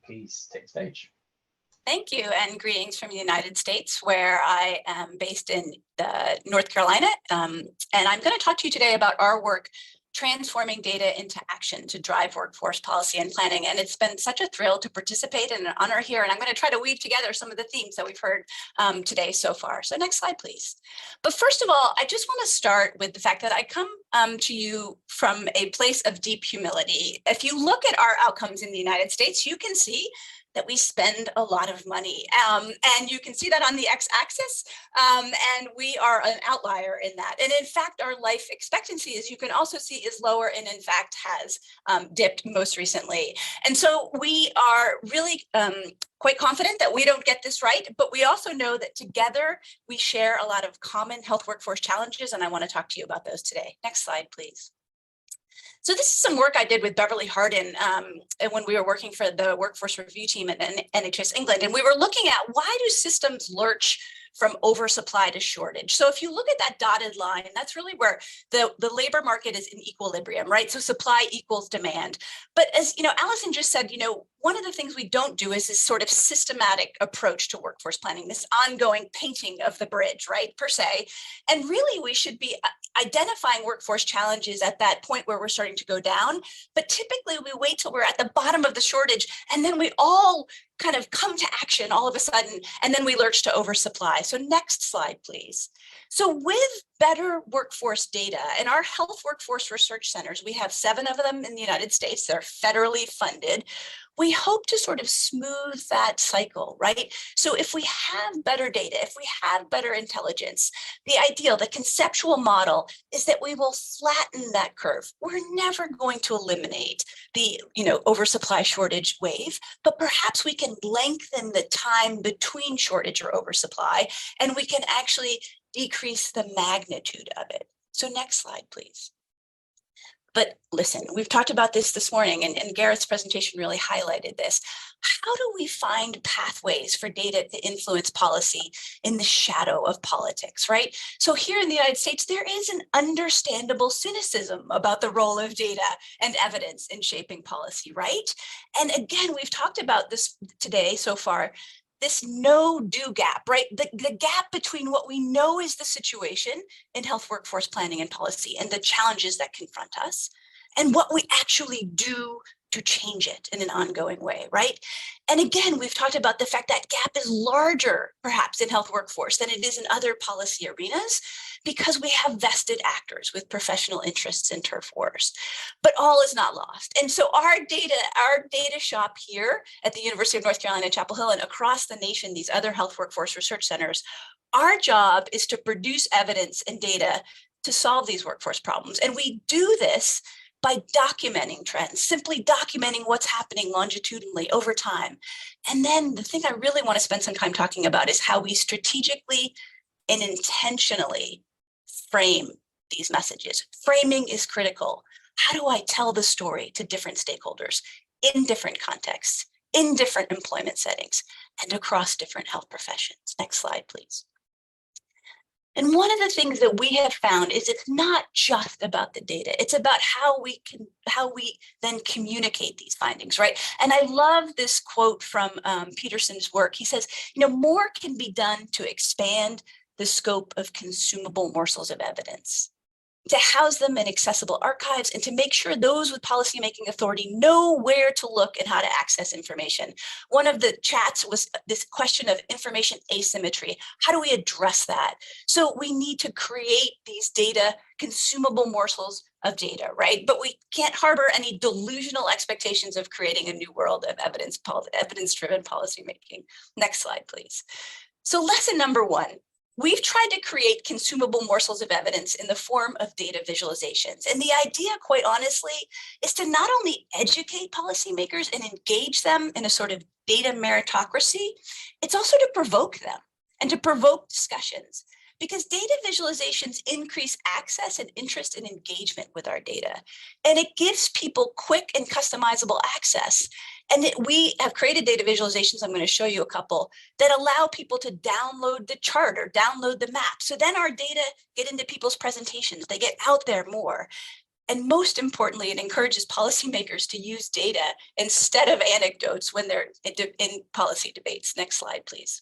Speaker 2: Please take the stage.
Speaker 6: Thank you, and greetings from the United States, where I am based in North Carolina. And I'm going to talk to you today about our work transforming data into action to drive workforce policy and planning. And it's been such a thrill to participate and an honor here. And I'm going to try to weave together some of the themes that we've heard today so far. So next slide, please. But first of all, I just want to start with the fact that I come to you from a place of deep humility. If you look at our outcomes in the United States, you can see that we spend a lot of money. And you can see that on the x-axis, and we are an outlier in that. And in fact, our life expectancy, as you can also see, is lower and in fact has dipped most recently. And so we are really quite confident that we don't get this right, but we also know that together we share a lot of common health workforce challenges, and I want to talk to you about those today. Next slide, please. So this is some work I did with Beverly Hardin when we were working for the workforce review team at NHS England. And we were looking at why do systems lurch from oversupply to shortage. So if you look at that dotted line, that's really where the labor market is in equilibrium, right? So supply equals demand. But as you know, Allison just said, one of the things we don't do is this sort of systematic approach to workforce planning, this ongoing painting of the bridge, right, per se. And really, we should be identifying workforce challenges at that point where we're starting to go down. But typically, we wait till we're at the bottom of the shortage, and then we all kind of come to action all of a sudden, and then we lurch to oversupply. So next slide, please. So with better workforce data and our health workforce research centers, we have 7 of them in the United States, they're federally funded. We hope to sort of smooth that cycle, right? So if we have better data, if we have better intelligence, the ideal, the conceptual model is that we will flatten that curve. We're never going to eliminate the oversupply shortage wave, but perhaps we can lengthen the time between shortage or oversupply, and we can actually decrease the magnitude of it. So next slide, please. But listen, we've talked about this morning, and Gareth's presentation really highlighted this. How do we find pathways for data to influence policy in the shadow of politics, right? So here in the United States, there is an understandable cynicism about the role of data and evidence in shaping policy, right? And again, we've talked about this today so far, this no-do gap, right? The gap between what we know is the situation in health workforce planning and policy and the challenges that confront us and what we actually do to change it in an ongoing way, right? And again, we've talked about the fact that gap is larger, perhaps, in health workforce than it is in other policy arenas because we have vested actors with professional interests in turf wars. But all is not lost. And so our data shop here at the University of North Carolina, Chapel Hill, and across the nation, these other health workforce research centers, our job is to produce evidence and data to solve these workforce problems. And we do this by documenting trends, simply documenting what's happening longitudinally over time. And then the thing I really want to spend some time talking about is how we strategically and intentionally frame these messages. Framing is critical. How do I tell the story to different stakeholders in different contexts, in different employment settings, and across different health professions? Next slide, please. And one of the things that we have found is it's not just about the data. It's about how we then communicate these findings, right? And I love this quote from Peterson's work. He says, more can be done to expand the scope of consumable morsels of evidence, to house them in accessible archives, and to make sure those with policymaking authority know where to look and how to access information. One of the chats was this question of information asymmetry. How do we address that? So we need to create these data, consumable morsels of data, right? But we can't harbor any delusional expectations of creating a new world of evidence-driven policymaking. Next slide, please. So lesson number 1. We've tried to create consumable morsels of evidence in the form of data visualizations. And the idea, quite honestly, is to not only educate policymakers and engage them in a sort of data meritocracy, it's also to provoke them and to provoke discussions. Because data visualizations increase access and interest and engagement with our data. And it gives people quick and customizable access. And we have created data visualizations, I'm going to show you a couple, that allow people to download the chart or download the map. So then our data get into people's presentations, they get out there more. And most importantly, it encourages policymakers to use data instead of anecdotes when they're in policy debates. Next slide, please.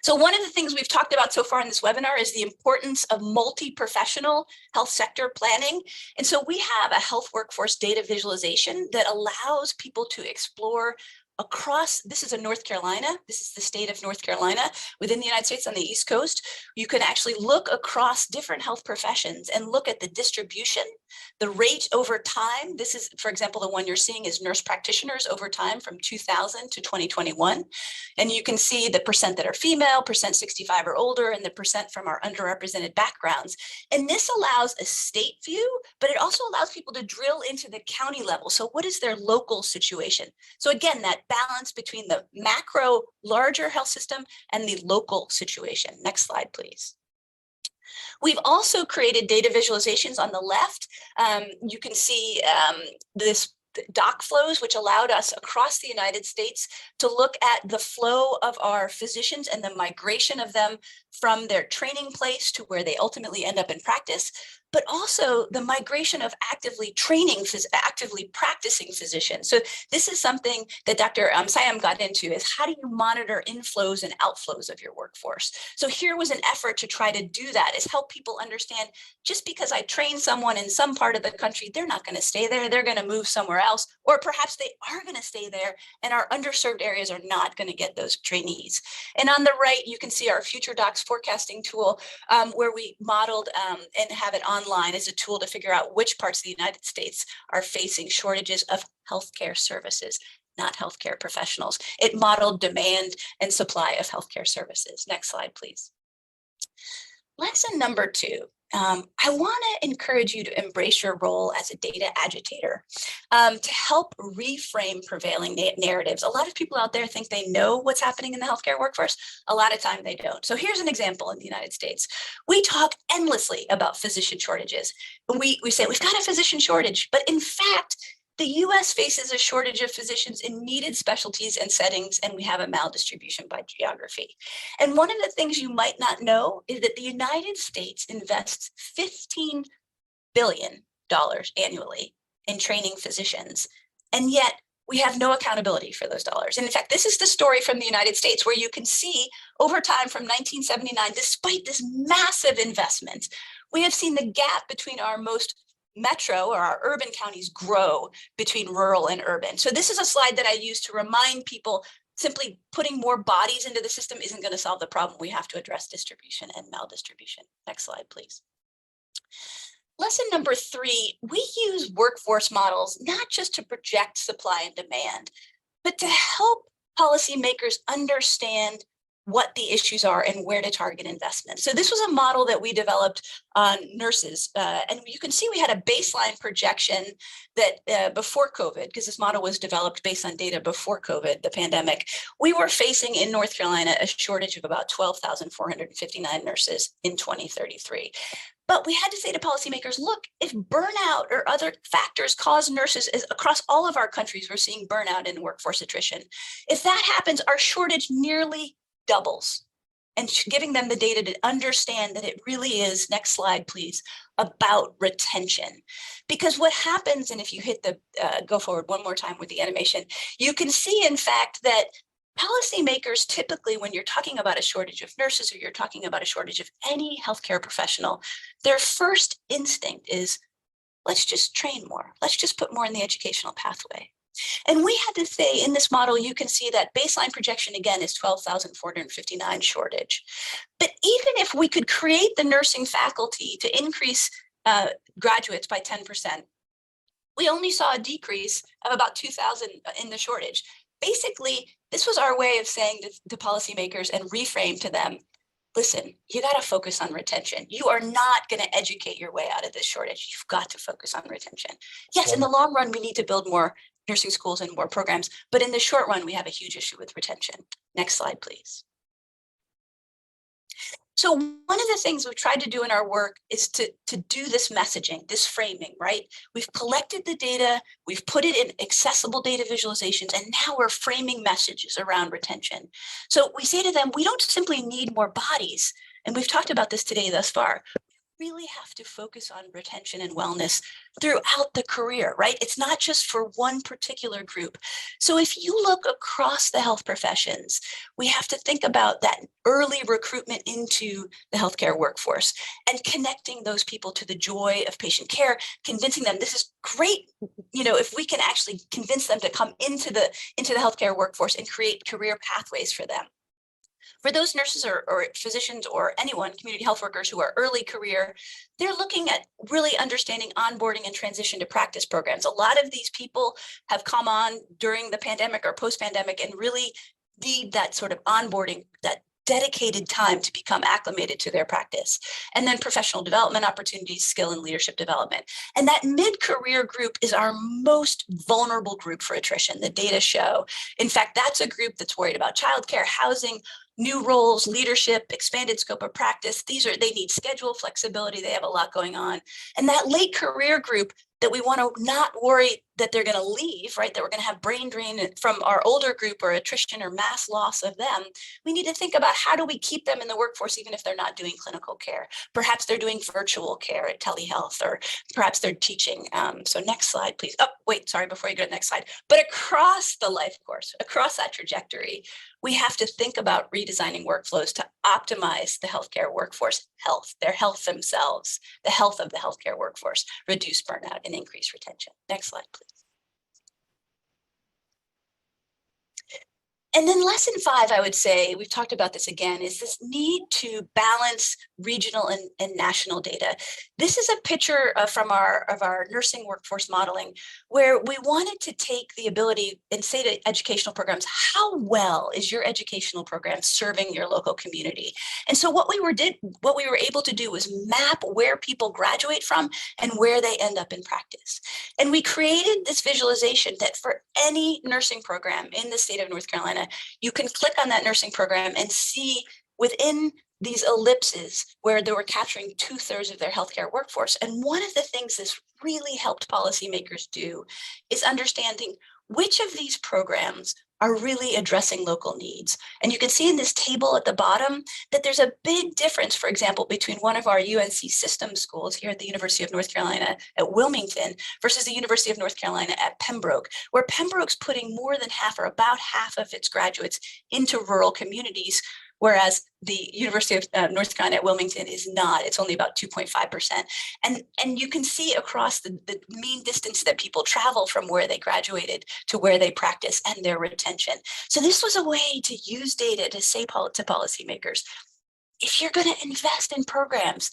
Speaker 6: So one of the things we've talked about so far in this webinar is the importance of multi-professional health sector planning. And so we have a health workforce data visualization that allows people to explore across, this is in North Carolina, this is the state of North Carolina within the United States on the East Coast. You can actually look across different health professions and look at the distribution, the rate over time. This is, for example, the one you're seeing is nurse practitioners over time from 2000 to 2021. And you can see the percent that are female, percent 65 or older, and the percent from our underrepresented backgrounds. And this allows a state view, but it also allows people to drill into the county level. So what is their local situation? So again, that balance between the macro, larger health system and the local situation. Next slide, please. We've also created data visualizations on the left. You can see this doc flows, which allowed us across the United States to look at the flow of our physicians and the migration of them from their training place to where they ultimately end up in practice, but also the migration of actively practicing physicians. So this is something that Dr. Siam got into, is how do you monitor inflows and outflows of your workforce? So here was an effort to try to do that, is help people understand, just because I train someone in some part of the country, they're not going to stay there, they're going to move somewhere else, or perhaps they are going to stay there and our underserved areas are not going to get those trainees. And on the right, you can see our Future Docs forecasting tool, where we modeled and have it online as a tool to figure out which parts of the United States are facing shortages of healthcare services, not healthcare professionals. It modeled demand and supply of healthcare services. Next slide, please. Lesson number 2. I want to encourage you to embrace your role as a data agitator to help reframe prevailing narratives. A lot of people out there think they know what's happening in the healthcare workforce. A lot of time they don't. So here's an example in the United States. We talk endlessly about physician shortages. We say we've got a physician shortage, but in fact, the US faces a shortage of physicians in needed specialties and settings, and we have a maldistribution by geography. And one of the things you might not know is that the United States invests $15 billion annually in training physicians, and yet we have no accountability for those dollars. And in fact, this is the story from the United States, where you can see over time from 1979, despite this massive investment, we have seen the gap between our most metro or our urban counties grow between rural and urban. So this is a slide that I use to remind people simply putting more bodies into the system isn't going to solve the problem. We have to address distribution and maldistribution. Next slide, please. Lesson number 3, we use workforce models not just to project supply and demand, but to help policymakers understand what the issues are and where to target investment. So this was a model that we developed on nurses. And you can see we had a baseline projection that before COVID, because this model was developed based on data before COVID, the pandemic, we were facing in North Carolina a shortage of about 12,459 nurses in 2033. But we had to say to policymakers, look, if burnout or other factors cause nurses across all of our countries, we're seeing burnout and workforce attrition. If that happens, our shortage nearly doubles, and giving them the data to understand that it really is, next slide, please, about retention. Because what happens, and if you hit the, go forward one more time with the animation, you can see, in fact, that policymakers typically, when you're talking about a shortage of nurses or you're talking about a shortage of any healthcare professional, their first instinct is, let's just train more. Let's just put more in the educational pathway. And we had to say in this model, you can see that baseline projection again is 12,459 shortage. But even if we could create the nursing faculty to increase graduates by 10%, we only saw a decrease of about 2,000 in the shortage. Basically, this was our way of saying to policymakers and reframe to them, listen, you got to focus on retention. You are not going to educate your way out of this shortage. You've got to focus on retention. Yes, in the long run, we need to build more nursing schools and more programs, but in the short run, we have a huge issue with retention. Next slide, please. So one of the things we've tried to do in our work is to do this messaging, this framing, right? We've collected the data, we've put it in accessible data visualizations, and now we're framing messages around retention. So we say to them, we don't simply need more bodies, and we've talked about this today thus far. Really have to focus on retention and wellness throughout the career, right? It's not just for one particular group. So if you look across the health professions, we have to think about that early recruitment into the healthcare workforce and connecting those people to the joy of patient care, convincing them this is great. You know, if we can actually convince them to come into the healthcare workforce and create career pathways for them. For those nurses or physicians or anyone, community health workers who are early career, they're looking at really understanding onboarding and transition to practice programs. A lot of these people have come on during the pandemic or post-pandemic and really need that sort of onboarding, that dedicated time to become acclimated to their practice. And then professional development opportunities, skill and leadership development. And that mid-career group is our most vulnerable group for attrition, the data show. In fact, that's a group that's worried about childcare, housing, new roles, leadership, expanded scope of practice. They need schedule flexibility. They have a lot going on. And that late career group that we want to not worry that they're going to leave, right? That we're going to have brain drain from our older group or attrition or mass loss of them. We need to think about how do we keep them in the workforce, even if they're not doing clinical care. Perhaps they're doing virtual care at telehealth, or perhaps they're teaching. So next slide, please. Oh, wait, sorry, before you go to the next slide. But across the life course, across that trajectory, we have to think about redesigning workflows to optimize the healthcare workforce health, their health themselves, the health of the healthcare workforce, reduce burnout and increase retention. Next slide, please. And then lesson 5, I would say, we've talked about this again, is this need to balance regional and national data. This is a picture from our nursing workforce modeling, where we wanted to take the ability and say to educational programs, how well is your educational program serving your local community? And so what we were able to do was map where people graduate from and where they end up in practice. And we created this visualization that for any nursing program in the state of North Carolina, you can click on that nursing program and see within these ellipses where they were capturing 2/3 of their healthcare workforce. And one of the things this really helped policymakers do is understanding which of these programs are really addressing local needs. And you can see in this table at the bottom that there's a big difference, for example, between one of our UNC system schools here at the University of North Carolina at Wilmington versus the University of North Carolina at Pembroke, where Pembroke's putting more than half or about half of its graduates into rural communities, whereas the University of North Carolina at Wilmington is not. It's only about 2.5%. And you can see across the mean distance that people travel from where they graduated to where they practice and their retention. So this was a way to use data to say to policymakers, if you're going to invest in programs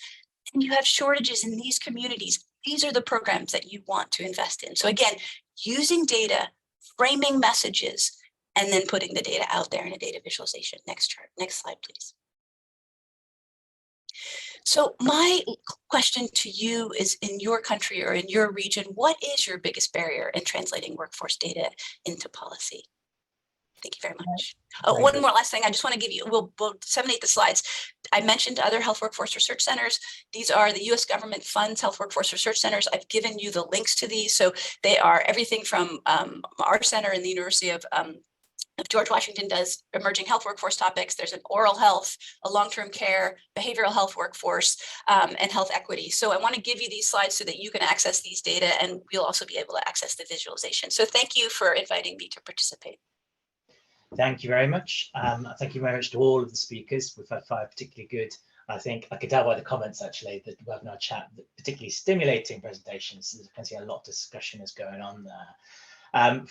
Speaker 6: and you have shortages in these communities, these are the programs that you want to invest in. So again, using data, framing messages, and then putting the data out there in a data visualization. Next chart, next slide, please. So my question to you is, in your country or in your region, what is your biggest barrier in translating workforce data into policy? Thank you very much. Oh, one more last thing. I just want to give you, we'll disseminate the slides. I mentioned other health workforce research centers. These are the US government funds health workforce research centers. I've given you the links to these. So they are everything from our center in the University of George Washington does emerging health workforce topics. There's an oral health, a long-term care, behavioral health workforce, and health equity. So I want to give you these slides so that you can access these data, and you'll also be able to access the visualization. So thank you for inviting me to participate.
Speaker 2: Thank you very much. Thank you very much to all of the speakers. We've had 5 particularly good, I think I could tell by the comments actually, that the webinar chat, particularly stimulating presentations. You can see a lot of discussion is going on there.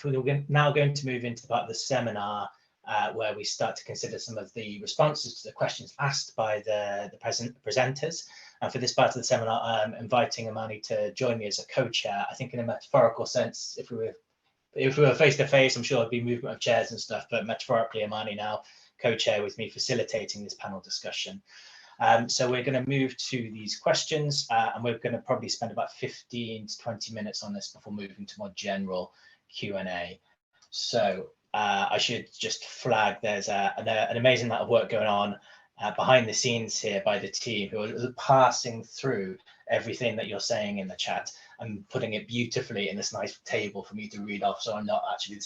Speaker 2: We're now going to move into the part of the seminar where we start to consider some of the responses to the questions asked by the presenters. And for this part of the seminar, I'm inviting Amani to join me as a co-chair. I think in a metaphorical sense, if we were face to face, I'm sure it'd be movement of chairs and stuff, but metaphorically, Amani now co-chair with me, facilitating this panel discussion. So we're going to move to these questions, and we're going to probably spend about 15 to 20 minutes on this before moving to more general Q&A. So I should just flag there's an amazing amount of work going on behind the scenes here by the team who are passing through everything that you're saying in the chat and putting it beautifully in this nice table for me to read off. So I'm not actually,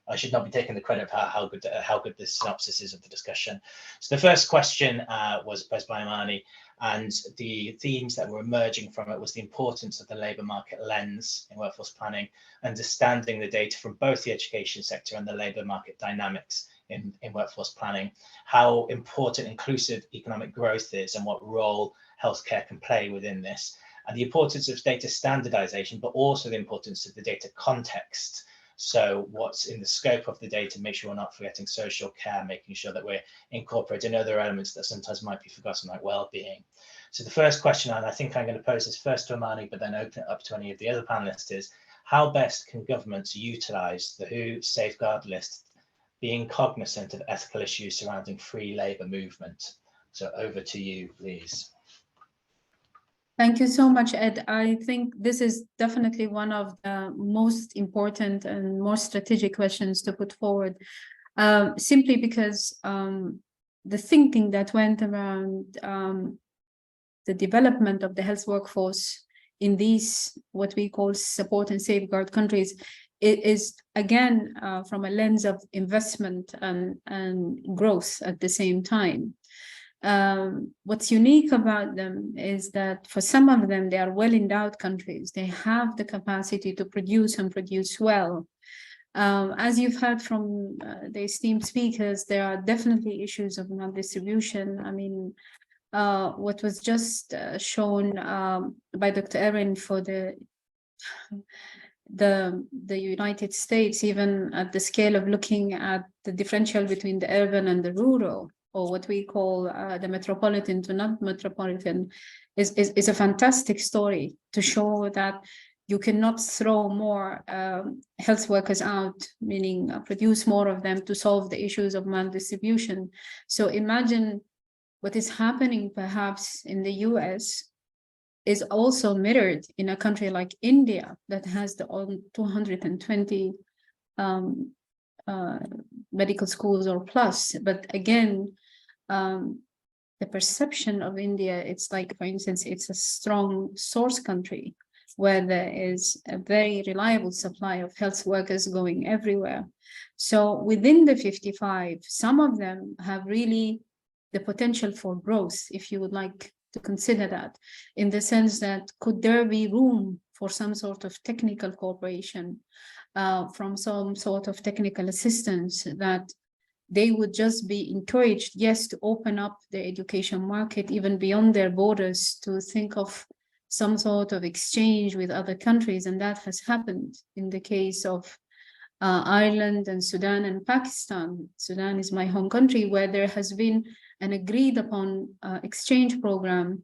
Speaker 2: I should not be taking the credit for how good this synopsis is of the discussion. So the first question was posed by Amani, and the themes that were emerging from it was the importance of the labour market lens in workforce planning, understanding the data from both the education sector and the labour market dynamics in workforce planning, how important inclusive economic growth is and what role healthcare can play within this, and the importance of data standardization, but also the importance of the data context. So what's in the scope of the data, make sure we're not forgetting social care, making sure that we're incorporating other elements that sometimes might be forgotten, like well-being. So the first question, and I think I'm going to pose this first to Amani, but then open it up to any of the other panelists, is how best can governments utilise the WHO safeguard list, being cognizant of ethical issues surrounding free labour movement? So over to you, please.
Speaker 1: Thank you so much, Ed. I think this is definitely one of the most important and more strategic questions to put forward, simply because the thinking that went around the development of the health workforce in these, what we call support and safeguard countries, is again from a lens of investment and growth at the same time. What's unique about them is that for some of them, they are well-endowed countries. They have the capacity to produce and produce well. As you've heard from the esteemed speakers, there are definitely issues of maldistribution. I mean, what was just shown by Dr. Erin for the United States, even at the scale of looking at the differential between the urban and the rural, or what we call the metropolitan to not metropolitan, is a fantastic story to show that you cannot throw more health workers out, meaning produce more of them to solve the issues of maldistribution. So imagine what is happening perhaps in the US is also mirrored in a country like India that has the 220 medical schools or plus. But again, the perception of India, it's like, for instance, it's a strong source country where there is a very reliable supply of health workers going everywhere. So within the 55, some of them have really the potential for growth, if you would like to consider that, in the sense that could there be room for some sort of technical cooperation, from some sort of technical assistance, that they would just be encouraged, yes, to open up the education market even beyond their borders, to think of some sort of exchange with other countries. And that has happened in the case of Ireland and Sudan and Pakistan. Sudan is my home country, where there has been an agreed upon exchange program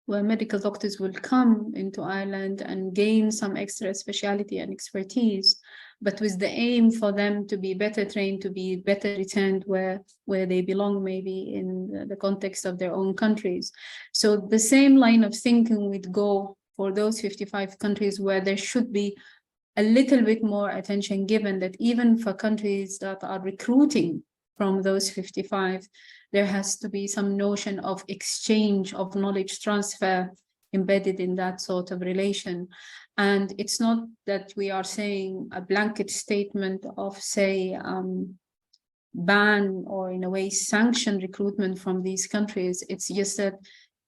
Speaker 1: where medical doctors will come into Ireland and gain some extra specialty and expertise, but with the aim for them to be better trained, to be better returned where they belong, maybe in the context of their own countries. So the same line of thinking would go for those 55 countries, where there should be a little bit more attention given that even for countries that are recruiting from those 55, there has to be some notion of exchange of knowledge transfer embedded in that sort of relation. And it's not that we are saying a blanket statement of, say, ban or in a way sanction recruitment from these countries. It's just that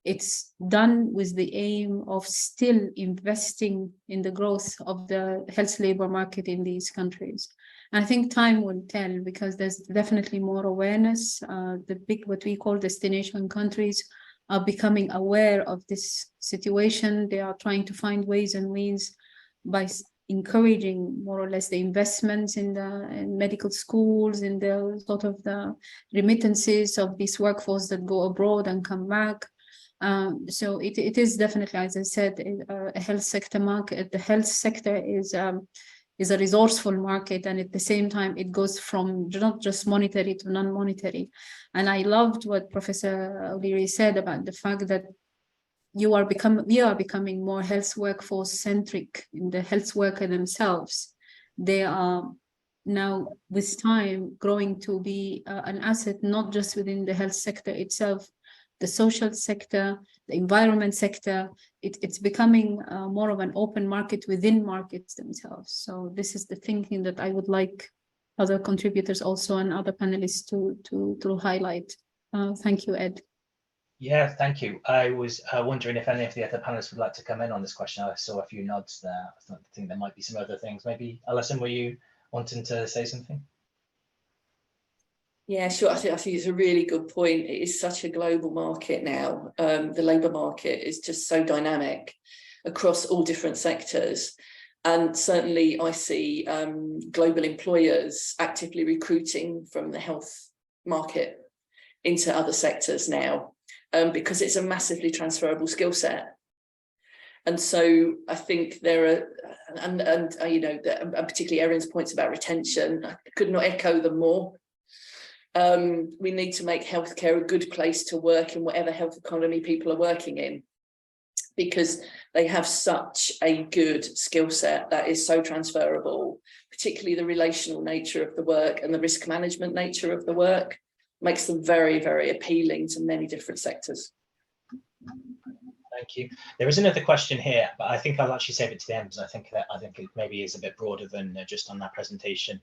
Speaker 1: it's done with the aim of still investing in the growth of the health labor market in these countries. And I think time will tell, because there's definitely more awareness. The big, what we call destination countries, are becoming aware of this situation. They are trying to find ways and means by encouraging more or less the investments in medical schools, in the sort of the remittances of this workforce that go abroad and come back. So it is definitely, as I said, a health sector market. The health sector is a resourceful market, and at the same time it goes from not just monetary to non-monetary. And I loved what Professor O'Leary said about the fact that we are becoming more health workforce centric in the health worker themselves. They are now with time growing to be an asset, not just within the health sector itself, the social sector, the environment sector. It's becoming more of an open market within markets themselves. So this is the thinking that I would like other contributors also and other panelists to highlight. Thank you, Ed.
Speaker 2: Yeah, thank you. I was wondering if any of the other panelists would like to come in on this question. I saw a few nods there. I think there might be some other things. Maybe, Alison, were you wanting to say something?
Speaker 5: Yeah, sure. I think it's a really good point. It is such a global market now. The labour market is just so dynamic across all different sectors. And certainly I see global employers actively recruiting from the health market into other sectors now, because it's a massively transferable skill set. And so I think there are, and you know, and particularly Erin's points about retention, I could not echo them more. We need to make healthcare a good place to work in whatever health economy people are working in, because they have such a good skill set that is so transferable, particularly the relational nature of the work and the risk management nature of the work makes them very, very appealing to many different sectors.
Speaker 2: Thank you. There is another question here, but I think I'll actually save it to the end because I think it maybe is a bit broader than just on that presentation.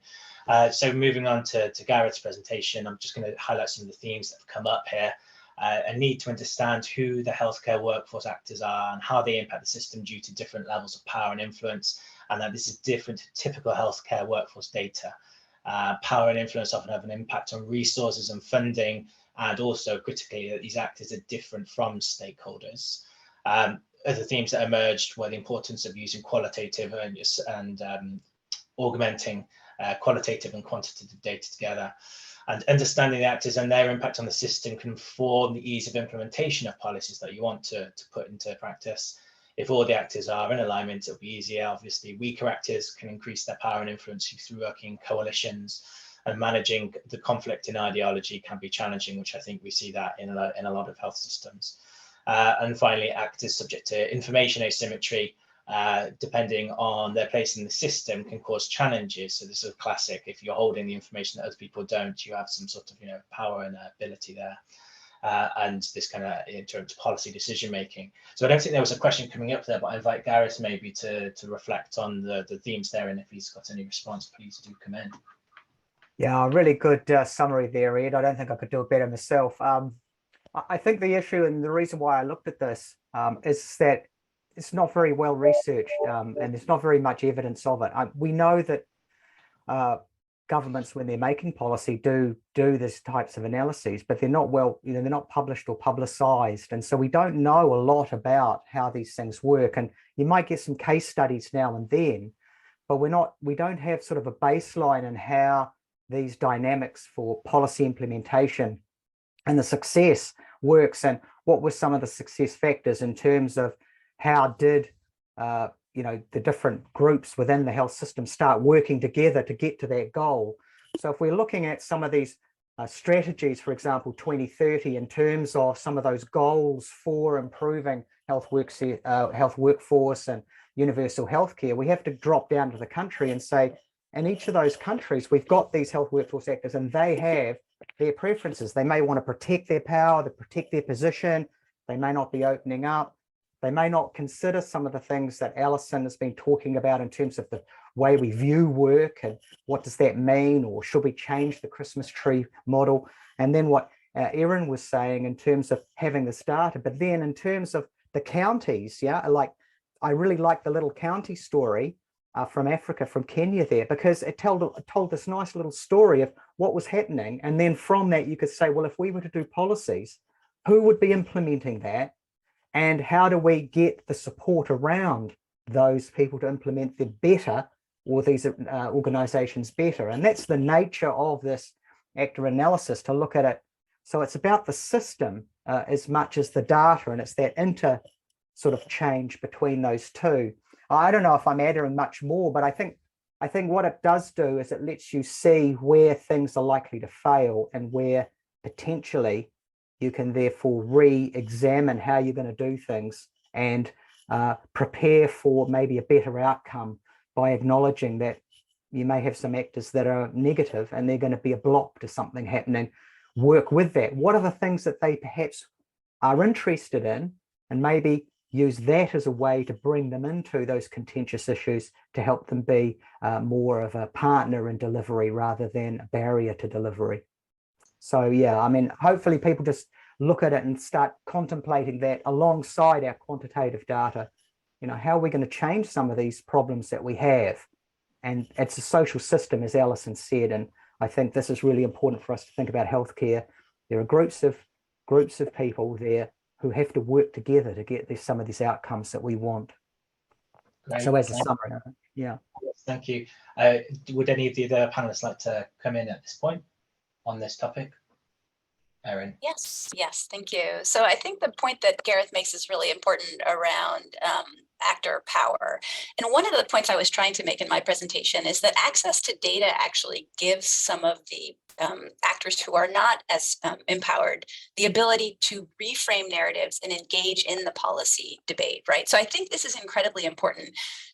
Speaker 2: So moving on to Gareth's presentation, I'm just going to highlight some of the themes that have come up here. A need to understand who the healthcare workforce actors are and how they impact the system due to different levels of power and influence, and that this is different to typical healthcare workforce data. Power and influence often have an impact on resources and funding, and also critically that these actors are different from stakeholders. Other themes that emerged were the importance of using qualitative and augmenting qualitative and quantitative data together, and understanding the actors and their impact on the system can inform the ease of implementation of policies that you want to put into practice. If all the actors are in alignment, it'll be easier. Obviously, weaker actors can increase their power and influence through working coalitions, and managing the conflict in ideology can be challenging, which I think we see that in a lot of health systems. And finally, actors subject to information asymmetry, depending on their place in the system, can cause challenges. So this is a classic. If you're holding the information that other people don't, you have some sort of power and ability there. And this kind of in terms of policy decision making. So I don't think there was a question coming up there, but I invite Gareth maybe to reflect on the themes there, and if he's got any response, please do come in.
Speaker 3: Yeah, a really good summary there, Ed. I don't think I could do it better myself. I think the issue and the reason why I looked at this is that it's not very well researched, and there's not very much evidence of it. We know that governments, when they're making policy, do these types of analyses, but they're not well, they're not published or publicized, and so we don't know a lot about how these things work. And you might get some case studies now and then, but we don't have sort of a baseline in how these dynamics for policy implementation and the success works, and what were some of the success factors in terms of how did the different groups within the health system start working together to get to that goal. So if we're looking at some of these strategies, for example, 2030, in terms of some of those goals for improving health workforce and universal healthcare, we have to drop down to the country and say, in each of those countries, we've got these health workforce actors and they have their preferences. They may want to protect their power, to protect their position. They may not be opening up. They may not consider some of the things that Alison has been talking about in terms of the way we view work and what does that mean, or should we change the Christmas tree model? And then what Erin was saying in terms of having this data, but then in terms of the counties, I really like the little county story from Africa, from Kenya there, because it told this nice little story of what was happening. And then from that, you could say, well, if we were to do policies, who would be implementing that? And how do we get the support around those people to implement them better, or these organizations better? And that's the nature of this actor analysis, to look at it. So it's about the system as much as the data, and it's that inter sort of change between those two. I don't know if I'm adding much more, but I think what it does do is it lets you see where things are likely to fail and where potentially you can therefore re-examine how you're going to do things and prepare for maybe a better outcome by acknowledging that you may have some actors that are negative and they're going to be a block to something happening. Work with that. What are the things that they perhaps are interested in, and maybe use that as a way to bring them into those contentious issues to help them be more of a partner in delivery rather than a barrier to delivery. So yeah, I mean, hopefully people just look at it and start contemplating that alongside our quantitative data. You know, how are we going to change some of these problems that we have? And it's a social system, as Alison said, and I think this is really important for us to think about healthcare. There are groups of people there who have to work together to get some of these outcomes that we want.
Speaker 2: Great.
Speaker 3: So as a summary, yeah.
Speaker 2: Thank you. Would any of the other panelists like to come in at this point on this topic? Erin.
Speaker 6: Yes, thank you. So I think the point that Gareth makes is really important around actor power. And one of the points I was trying to make in my presentation is that access to data actually gives some of the actors who are not as empowered the ability to reframe narratives and engage in the policy debate, right? So I think this is incredibly important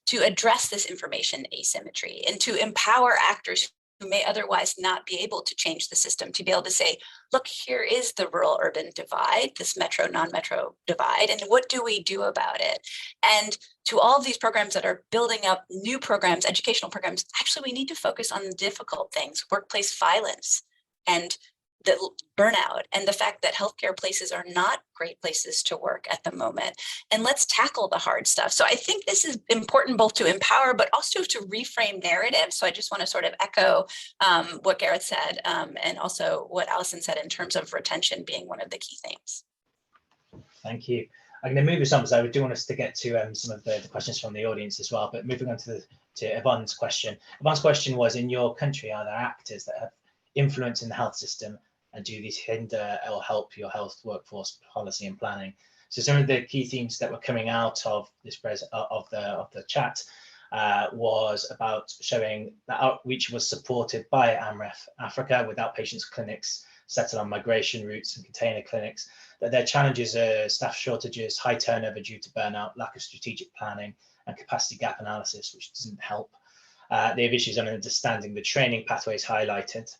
Speaker 6: to address this information asymmetry and to empower actors who may otherwise not be able to change the system to be able to say, look, here is the rural-urban divide, this metro-non-metro divide, and what do we do about it? And to all of these programs that are building up new programs, educational programs, actually we need to focus on the difficult things, workplace violence and the burnout and the fact that healthcare places are not great places to work at the moment. And let's tackle the hard stuff. So I think this is important both to empower, but also to reframe narratives. So I just want to sort of echo what Gareth said and also what Alison said in terms of retention being one of the key themes.
Speaker 2: Thank you. I'm going to move us on because I do want us to get to some of the questions from the audience as well. But moving on to Yvonne's question. Yvonne's question was, in your country, are there actors that have influence in the health system, and do these hinder or help your health workforce policy and planning? So some of the key themes that were coming out of this of the chat was about showing that outreach was supported by AMREF Africa with outpatients clinics settled on migration routes and container clinics, that their challenges are staff shortages, high turnover due to burnout, lack of strategic planning and capacity gap analysis, which doesn't help. They have issues on understanding the training pathways highlighted.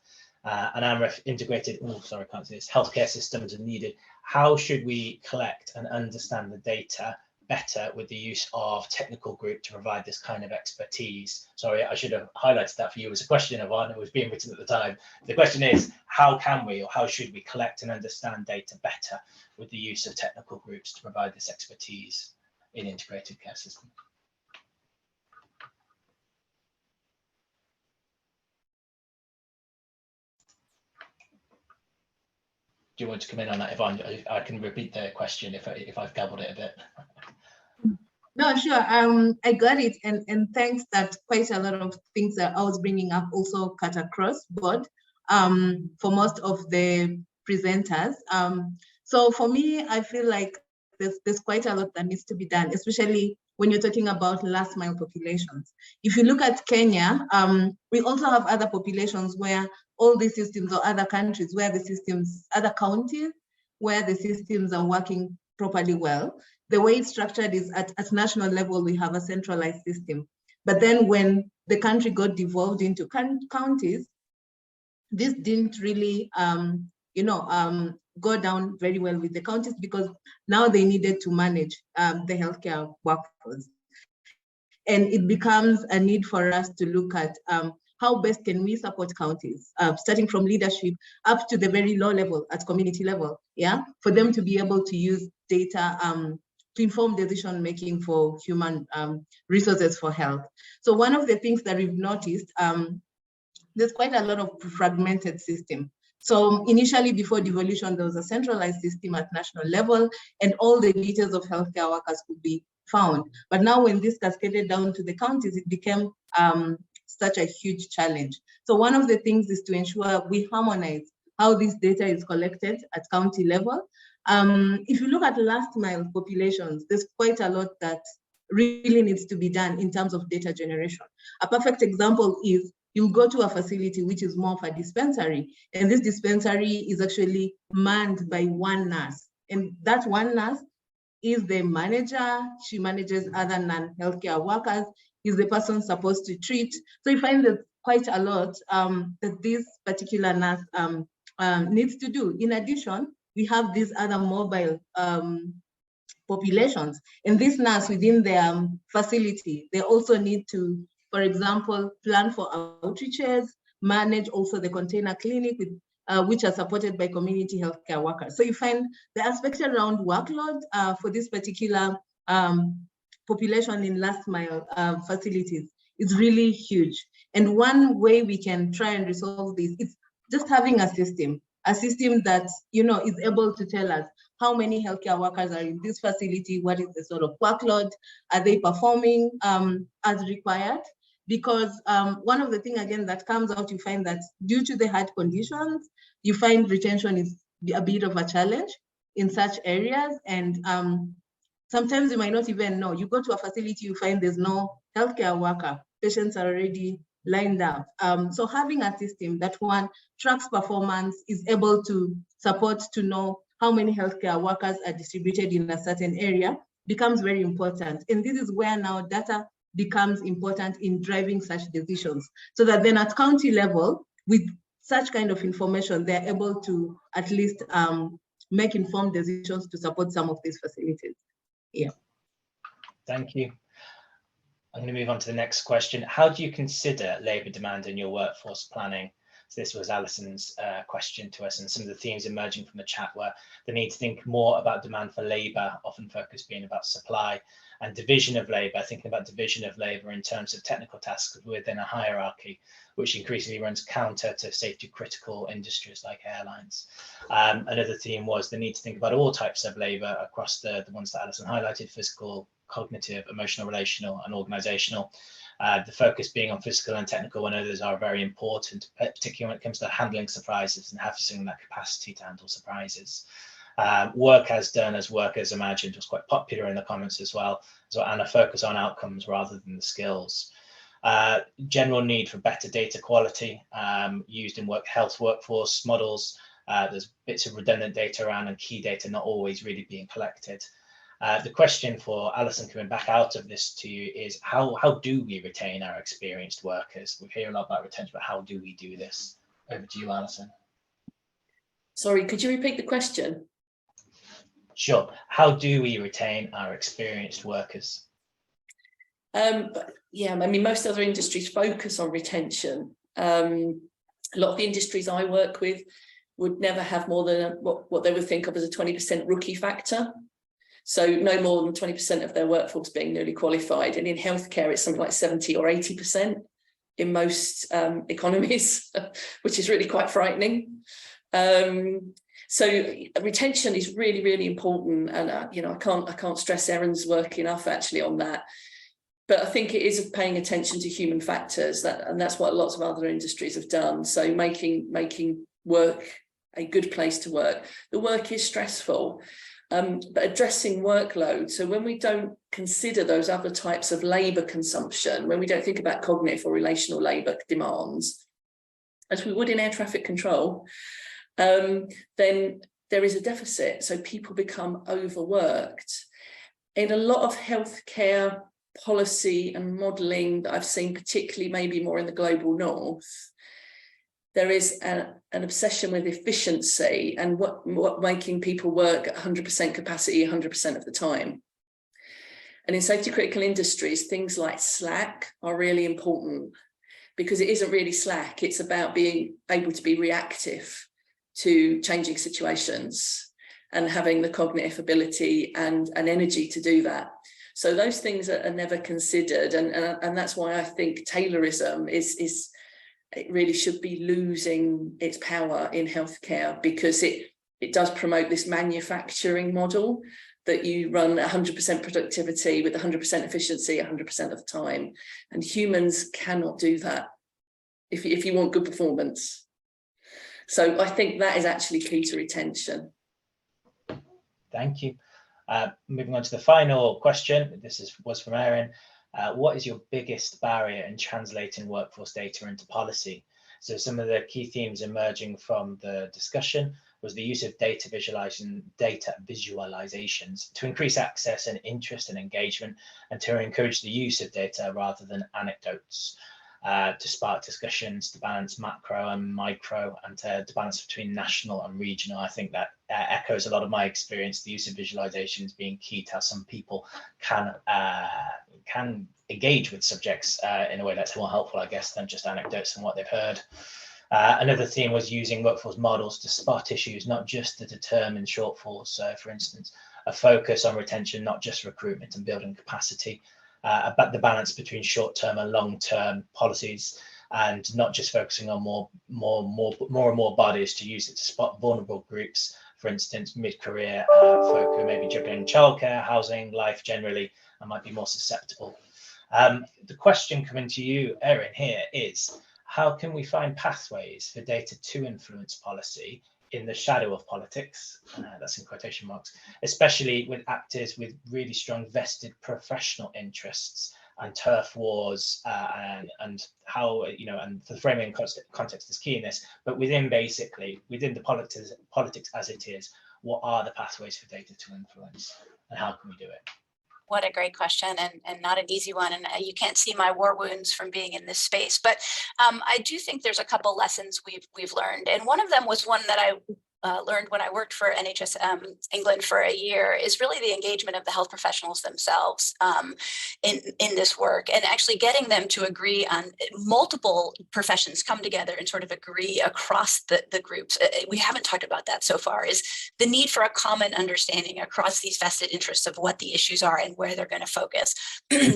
Speaker 2: And AMREF integrated, healthcare systems are needed. How should we collect and understand the data better with the use of technical group to provide this kind of expertise? Sorry, I should have highlighted that for you as a question, Yvonne. It was being written at the time. The question is, how can we or how should we collect and understand data better with the use of technical groups to provide this expertise in integrated care systems? Do you want to come in on that, Yvonne? I can repeat the question if I've gabbled it a bit.
Speaker 4: No, sure. I got it, and thanks that quite a lot of things that I was bringing up also cut across board for most of the presenters. So for me, I feel like there's quite a lot that needs to be done, especially when you're talking about last mile populations. If you look at Kenya, we also have other populations where all these systems, or other countries where the systems, other counties where the systems are working properly well. The way it's structured is at national level, we have a centralized system. But then when the country got devolved into counties, this didn't really, go down very well with the counties, because now they needed to manage the healthcare workforce. And it becomes a need for us to look at how best can we support counties, starting from leadership up to the very low level at community level, for them to be able to use data to inform decision making for human resources for health. So one of the things that we've noticed, there's quite a lot of fragmented system. So initially, before devolution, there was a centralized system at national level, and all the details of healthcare workers could be found. But now when this cascaded down to the counties, it became such a huge challenge. So one of the things is to ensure we harmonize how this data is collected at county level. If you look at last mile populations, there's quite a lot that really needs to be done in terms of data generation. A perfect example is you'll go to a facility which is more of a dispensary, and this dispensary is actually manned by one nurse. And that one nurse is the manager. She manages other non-healthcare workers, is the person supposed to treat. So you find that quite a lot that this particular nurse needs to do. In addition, we have these other mobile populations, and this nurse within their facility, they also need to, for example, plan for outreaches, manage also the container clinic with which are supported by community healthcare workers. So you find the aspect around workload for this particular population in last mile facilities is really huge. And one way we can try and resolve this is just having a system that, you know, is able to tell us how many healthcare workers are in this facility, what is the sort of workload, are they performing as required? Because one of the things, again, that comes out, you find that due to the hard conditions, you find retention is a bit of a challenge in such areas. And sometimes you might not even know. You go to a facility, you find there's no healthcare worker. Patients are already lined up. So having a system that one tracks performance, is able to support to know how many healthcare workers are distributed in a certain area becomes very important. And this is where now data becomes important in driving such decisions, so that then at county level, with such kind of information, they're able to at least make informed decisions to support some of these facilities. Yeah.
Speaker 2: Thank you. I'm going to move on to the next question. How do you consider labour demand in your workforce planning? So this was Alison's question to us, and some of the themes emerging from the chat were the need to think more about demand for labour, often focus being about supply, and division of labour, thinking about division of labour in terms of technical tasks within a hierarchy, which increasingly runs counter to safety critical industries like airlines. Another theme was the need to think about all types of labour across the ones that Alison highlighted: physical, cognitive, emotional, relational, and organisational. The focus being on physical and technical when others are very important, particularly when it comes to handling surprises and having that capacity to handle surprises. Work as done as work as imagined was quite popular in the comments as well, and a focus on outcomes rather than the skills. General need for better data quality used in health workforce models. There's bits of redundant data around and key data not always really being collected. The question for Alison coming back out of this to you is how do we retain our experienced workers? We hear a lot about retention, but how do we do this? Over to you, Alison.
Speaker 5: Sorry, could you repeat the question?
Speaker 2: Sure. How do we retain our experienced workers?
Speaker 5: Yeah, I mean, most other industries focus on retention. A lot of the industries I work with would never have more than what they would think of as a 20% rookie factor. So no more than 20% of their workforce being newly qualified. And in healthcare, it's something like 70 or 80% in most economies, which is really quite frightening. So retention is really, really important. And, you know, I can't stress Erin's work enough actually on that. But I think it is paying attention to human factors, and that's what lots of other industries have done. So making work a good place to work. The work is stressful. But addressing workload. So when we don't consider those other types of labour consumption, when we don't think about cognitive or relational labour demands, as we would in air traffic control, then there is a deficit. So people become overworked. In a lot of healthcare policy and modelling that I've seen, particularly maybe more in the global north, there is an obsession with efficiency and what making people work at 100% capacity 100% of the time. And in safety critical industries, things like slack are really important, because it isn't really slack. It's about being able to be reactive to changing situations and having the cognitive ability and energy to do that. So those things are never considered. And that's why I think Taylorism it really should be losing its power in healthcare, because it does promote this manufacturing model that you run 100% productivity with 100% efficiency 100% of the time. And humans cannot do that if you want good performance. So I think that is actually key to retention.
Speaker 2: Thank you. Moving on to the final question. This was from Erin. What is your biggest barrier in translating workforce data into policy? So some of the key themes emerging from the discussion was the use of data visualizations to increase access and interest and engagement, and to encourage the use of data rather than anecdotes. to spark discussions, to balance macro and micro, and to balance between national and regional. I think that echoes a lot of my experience. The use of visualizations being key to how some people can engage with subjects in a way that's more helpful, I guess, than just anecdotes and what they've heard. Another theme was using workforce models to spot issues, not just to determine shortfalls. So, for instance, a focus on retention, not just recruitment and building capacity, but the balance between short-term and long-term policies, and not just focusing on more and more bodies, to use it to spot vulnerable groups, for instance, mid-career folk who may be juggling childcare, housing, life generally, and might be more susceptible. The question coming to you, Erin, here is, how can we find pathways for data to influence policy in the shadow of politics? That's in quotation marks, especially with actors with really strong vested professional interests and turf wars, and how, and the framing context is key in this, but within the politics as it is, what are the pathways for data to influence, and how can we do it?
Speaker 6: What a great question, and not an easy one. And you can't see my war wounds from being in this space, but I do think there's a couple lessons we've learned. And one of them was one that I learned when I worked for NHS England for a year, is really the engagement of the health professionals themselves in this work, and actually getting them to agree on multiple professions come together and sort of agree across the groups. We haven't talked about that so far, is the need for a common understanding across these vested interests of what the issues are and where they're going to focus.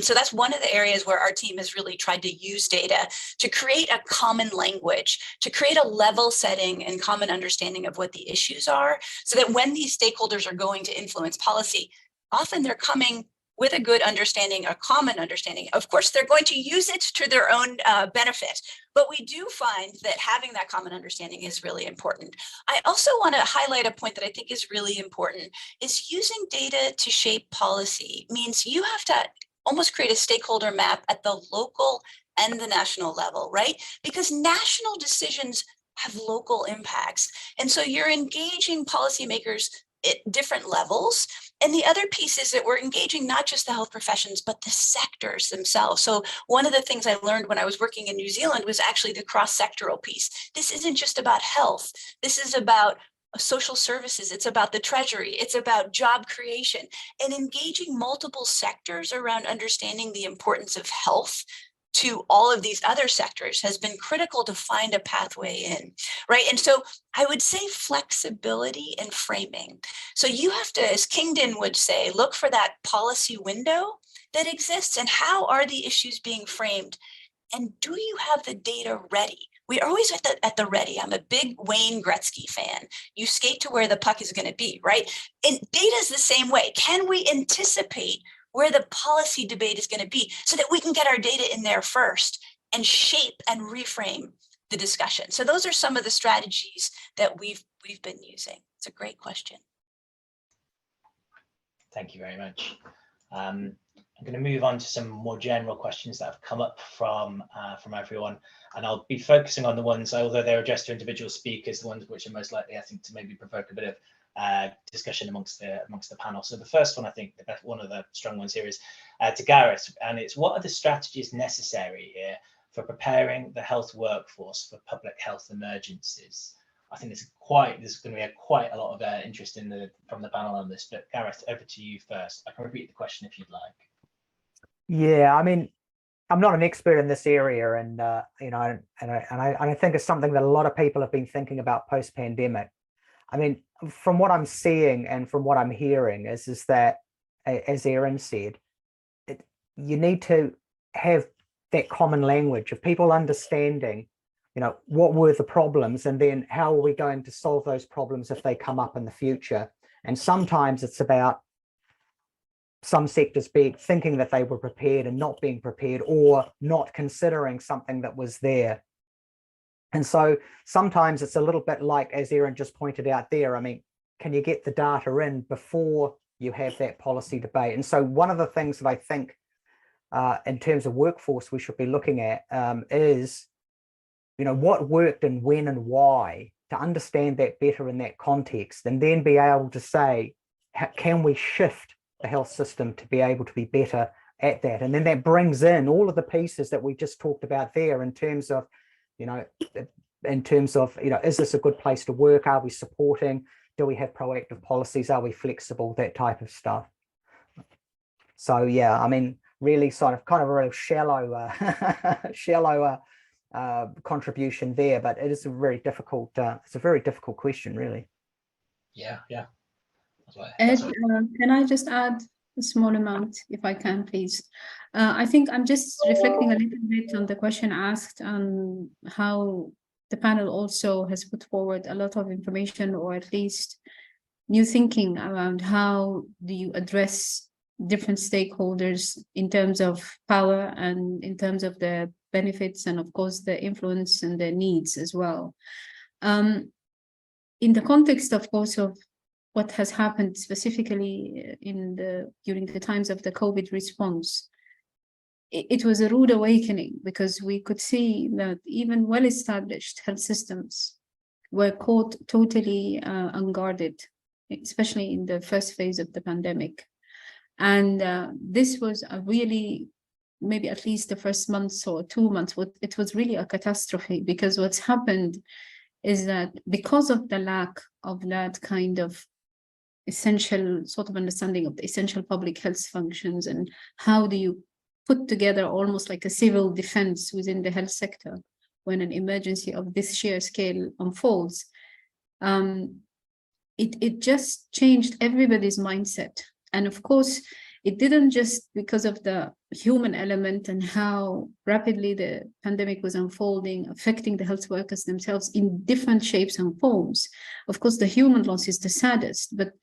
Speaker 6: So that's one of the areas where our team has really tried to use data to create a common language, to create a level setting and common understanding of what the issues are, so that when these stakeholders are going to influence policy, often they're coming with a good understanding, a common understanding. Of course, they're going to use it to their own benefit, but we do find that having that common understanding is really important. I also want to highlight a point that I think is really important, is using data to shape policy means you have to almost create a stakeholder map at the local and the national level, right? Because national decisions have local impacts. And so you're engaging policymakers at different levels. And the other piece is that we're engaging not just the health professions, but the sectors themselves. So one of the things I learned when I was working in New Zealand was actually the cross-sectoral piece. This isn't just about health. This is about social services. It's about the treasury. It's about job creation, and engaging multiple sectors around understanding the importance of health to all of these other sectors has been critical to find a pathway in, right? And so I would say flexibility and framing. So you have to, as Kingdon would say, look for that policy window that exists, and how are the issues being framed? And do you have the data ready? We're always at the ready. I'm a big Wayne Gretzky fan. You skate to where the puck is going to be, right? And data is the same way. Can we anticipate where the policy debate is going to be, so that we can get our data in there first and shape and reframe the discussion? So those are some of the strategies that we've been using. It's a great question.
Speaker 2: Thank you very much. I'm going to move on to some more general questions that have come up from everyone, and I'll be focusing on the ones, although they're addressed to individual speakers, the ones which are most likely, I think, to maybe provoke a bit of discussion amongst the panel. So the first one, I think one of the strong ones here is to Gareth, and it's, what are the strategies necessary here for preparing the health workforce for public health emergencies? I think there's going to be quite a lot of interest from the panel on this, but Gareth, over to you first. I can repeat the question if you'd like.
Speaker 3: Yeah, I mean, I'm not an expert in this area, and I think it's something that a lot of people have been thinking about post-pandemic. I mean, from what I'm seeing and from what I'm hearing is that, as Erin said, you need to have that common language of people understanding, what were the problems, and then how are we going to solve those problems if they come up in the future. And sometimes it's about some sectors thinking that they were prepared and not being prepared, or not considering something that was there. And so sometimes it's a little bit like, as Erin just pointed out there, I mean, can you get the data in before you have that policy debate? And so one of the things that I think in terms of workforce we should be looking at is, what worked and when and why, to understand that better in that context, and then be able to say, can we shift the health system to be able to be better at that. And then that brings in all of the pieces that we just talked about there in terms of, you know, is this a good place to work? Are we supporting? Do we have proactive policies? Are we flexible? That type of stuff. So yeah, I mean, really kind of a real shallow contribution there, but it is a very difficult. It's a very difficult question, really.
Speaker 2: Yeah.
Speaker 1: Ed, can I just add a small amount, if I can, please? I think I'm just reflecting a little bit on the question asked on how the panel also has put forward a lot of information, or at least new thinking around how do you address different stakeholders in terms of power and in terms of the benefits and of course the influence and the needs as well. In the context, of course, of what has happened specifically during the times of the COVID response, it was a rude awakening, because we could see that even well-established health systems were caught totally unguarded, especially in the first phase of the pandemic. And this was a really, maybe at least the first months or 2 months, it was really a catastrophe, because what's happened is that because of the lack of that kind of essential sort of understanding of the essential public health functions, and how do you put together almost like a civil defense within the health sector when an emergency of this sheer scale unfolds, it just changed everybody's mindset. And of course, it didn't just because of the human element and how rapidly the pandemic was unfolding, affecting the health workers themselves in different shapes and forms. Of course, the human loss is the saddest, but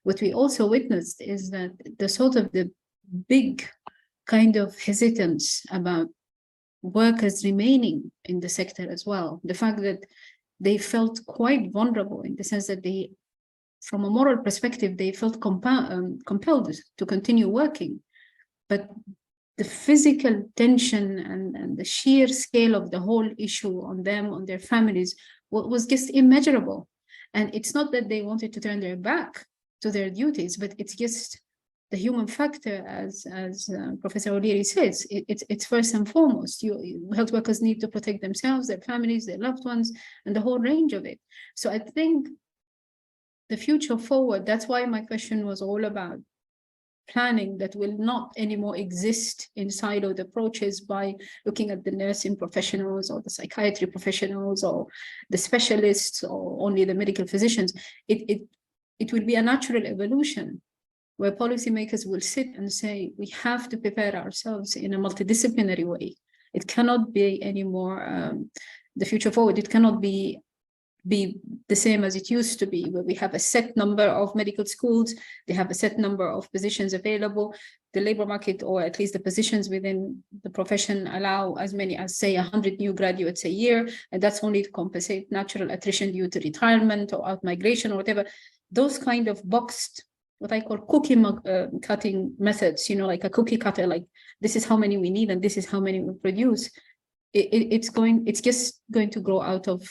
Speaker 1: what we also witnessed is that the sort of the big kind of hesitance about workers remaining in the sector as well. The fact that they felt quite vulnerable in the sense that they, from a moral perspective, they felt compelled to continue working. But the physical tension and the sheer scale of the whole issue on them, on their families, was just immeasurable. And it's not that they wanted to turn their back to their duties, but it's just the human factor, as Professor O'Leary says, it's first and foremost. Health workers need to protect themselves, their families, their loved ones, and the whole range of it. So I think the future forward, that's why my question was all about planning that will not anymore exist in siloed approaches by looking at the nursing professionals or the psychiatry professionals or the specialists or only the medical physicians. It will be a natural evolution where policymakers will sit and say, we have to prepare ourselves in a multidisciplinary way. It cannot be anymore the future forward. It cannot be the same as it used to be, where we have a set number of medical schools, they have a set number of positions available. The labor market, or at least the positions within the profession, allow as many as, say, 100 new graduates a year, and that's only to compensate natural attrition due to retirement or out-migration or whatever. Those kind of boxed, what I call cookie cutting methods, like a cookie cutter, like this is how many we need and this is how many we produce. It's just going to grow out of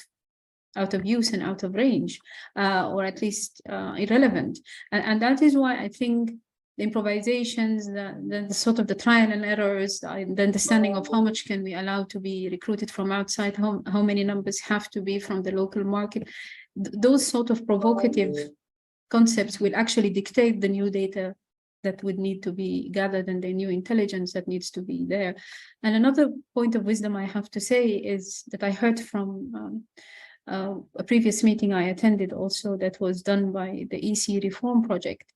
Speaker 1: use and out of range, or at least irrelevant. And that is why I think the improvisations, the sort of the trial and errors, the understanding of how much can we allow to be recruited from outside, how many numbers have to be from the local market, those sort of provocative concepts will actually dictate the new data that would need to be gathered and the new intelligence that needs to be there. And another point of wisdom I have to say is that I heard from a previous meeting I attended also that was done by the EC Reform Project,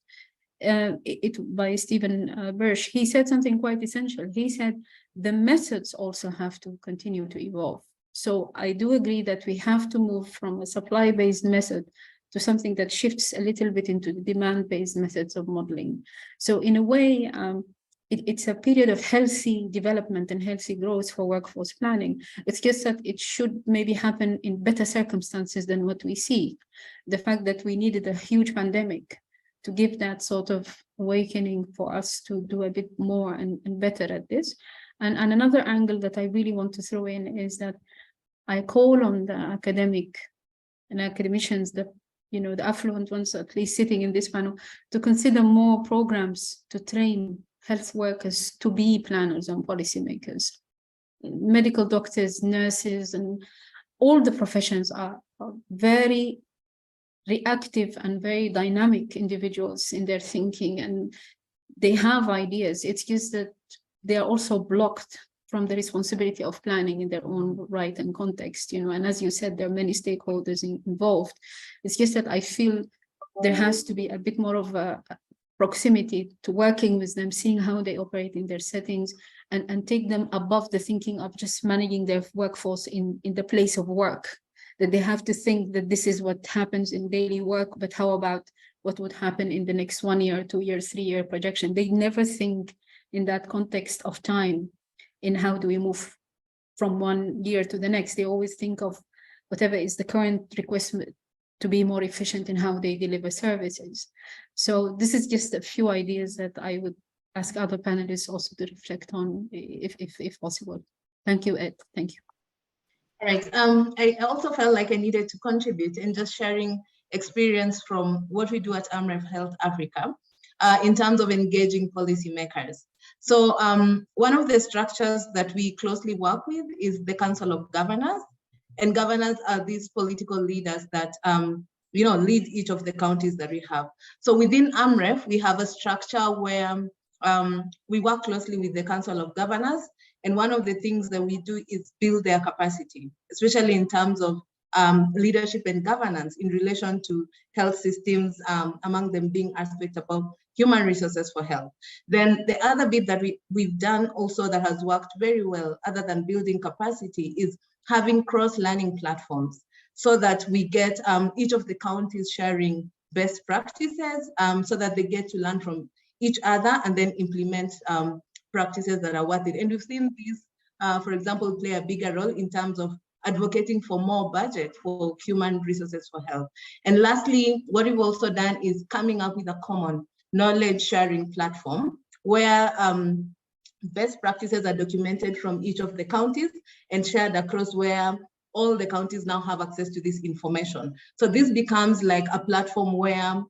Speaker 1: by Stephen Birch. He said something quite essential. He said the methods also have to continue to evolve. So I do agree that we have to move from a supply-based method to something that shifts a little bit into the demand-based methods of modeling. So in a way, it's a period of healthy development and healthy growth for workforce planning. It's just that it should maybe happen in better circumstances than what we see. The fact that we needed a huge pandemic to give that sort of awakening for us to do a bit more and better at this. And another angle that I really want to throw in is that I call on the academic and academicians, the affluent ones, at least sitting in this panel, to consider more programs to train health workers to be planners and policymakers. Medical doctors, nurses, and all the professions are very reactive and very dynamic individuals in their thinking, and they have ideas. It's just that they are also blocked from the responsibility of planning in their own right and context, you know. And as you said, there are many stakeholders involved. It's just that I feel there has to be a bit more of a proximity to working with them, seeing how they operate in their settings, and take them above the thinking of just managing their workforce in the place of work, that they have to think that this is what happens in daily work, but how about what would happen in the next 1 year, 2 year, 3 year projection? They never think in that context of time, in how do we move from 1 year to the next. They always think of whatever is the current request to be more efficient in how they deliver services. So this is just a few ideas that I would ask other panelists also to reflect on, if possible. Thank you, Ed. Thank you.
Speaker 4: All right. I also felt like I needed to contribute in just sharing experience from what we do at AMREF Health Africa in terms of engaging policymakers. So one of the structures that we closely work with is the Council of Governors. And governors are these political leaders that lead each of the counties that we have. So within AMREF, we have a structure where we work closely with the Council of Governors. And one of the things that we do is build their capacity, especially in terms of leadership and governance in relation to health systems, among them being aspects about human resources for health. Then the other bit that we've done also that has worked very well, other than building capacity, is having cross-learning platforms so that we get each of the counties sharing best practices so that they get to learn from each other and then implement practices that are worth it. And we've seen these, for example, play a bigger role in terms of advocating for more budget for human resources for health. And lastly, what we've also done is coming up with a common knowledge sharing platform where best practices are documented from each of the counties and shared across, where all the counties now have access to this information. So this becomes like a platform where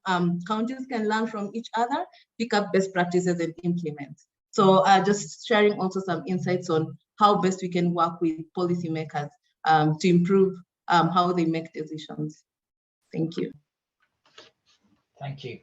Speaker 4: counties can learn from each other, pick up best practices and implement. So just sharing also some insights on how best we can work with policymakers to improve how they make decisions. Thank you.
Speaker 2: Thank you.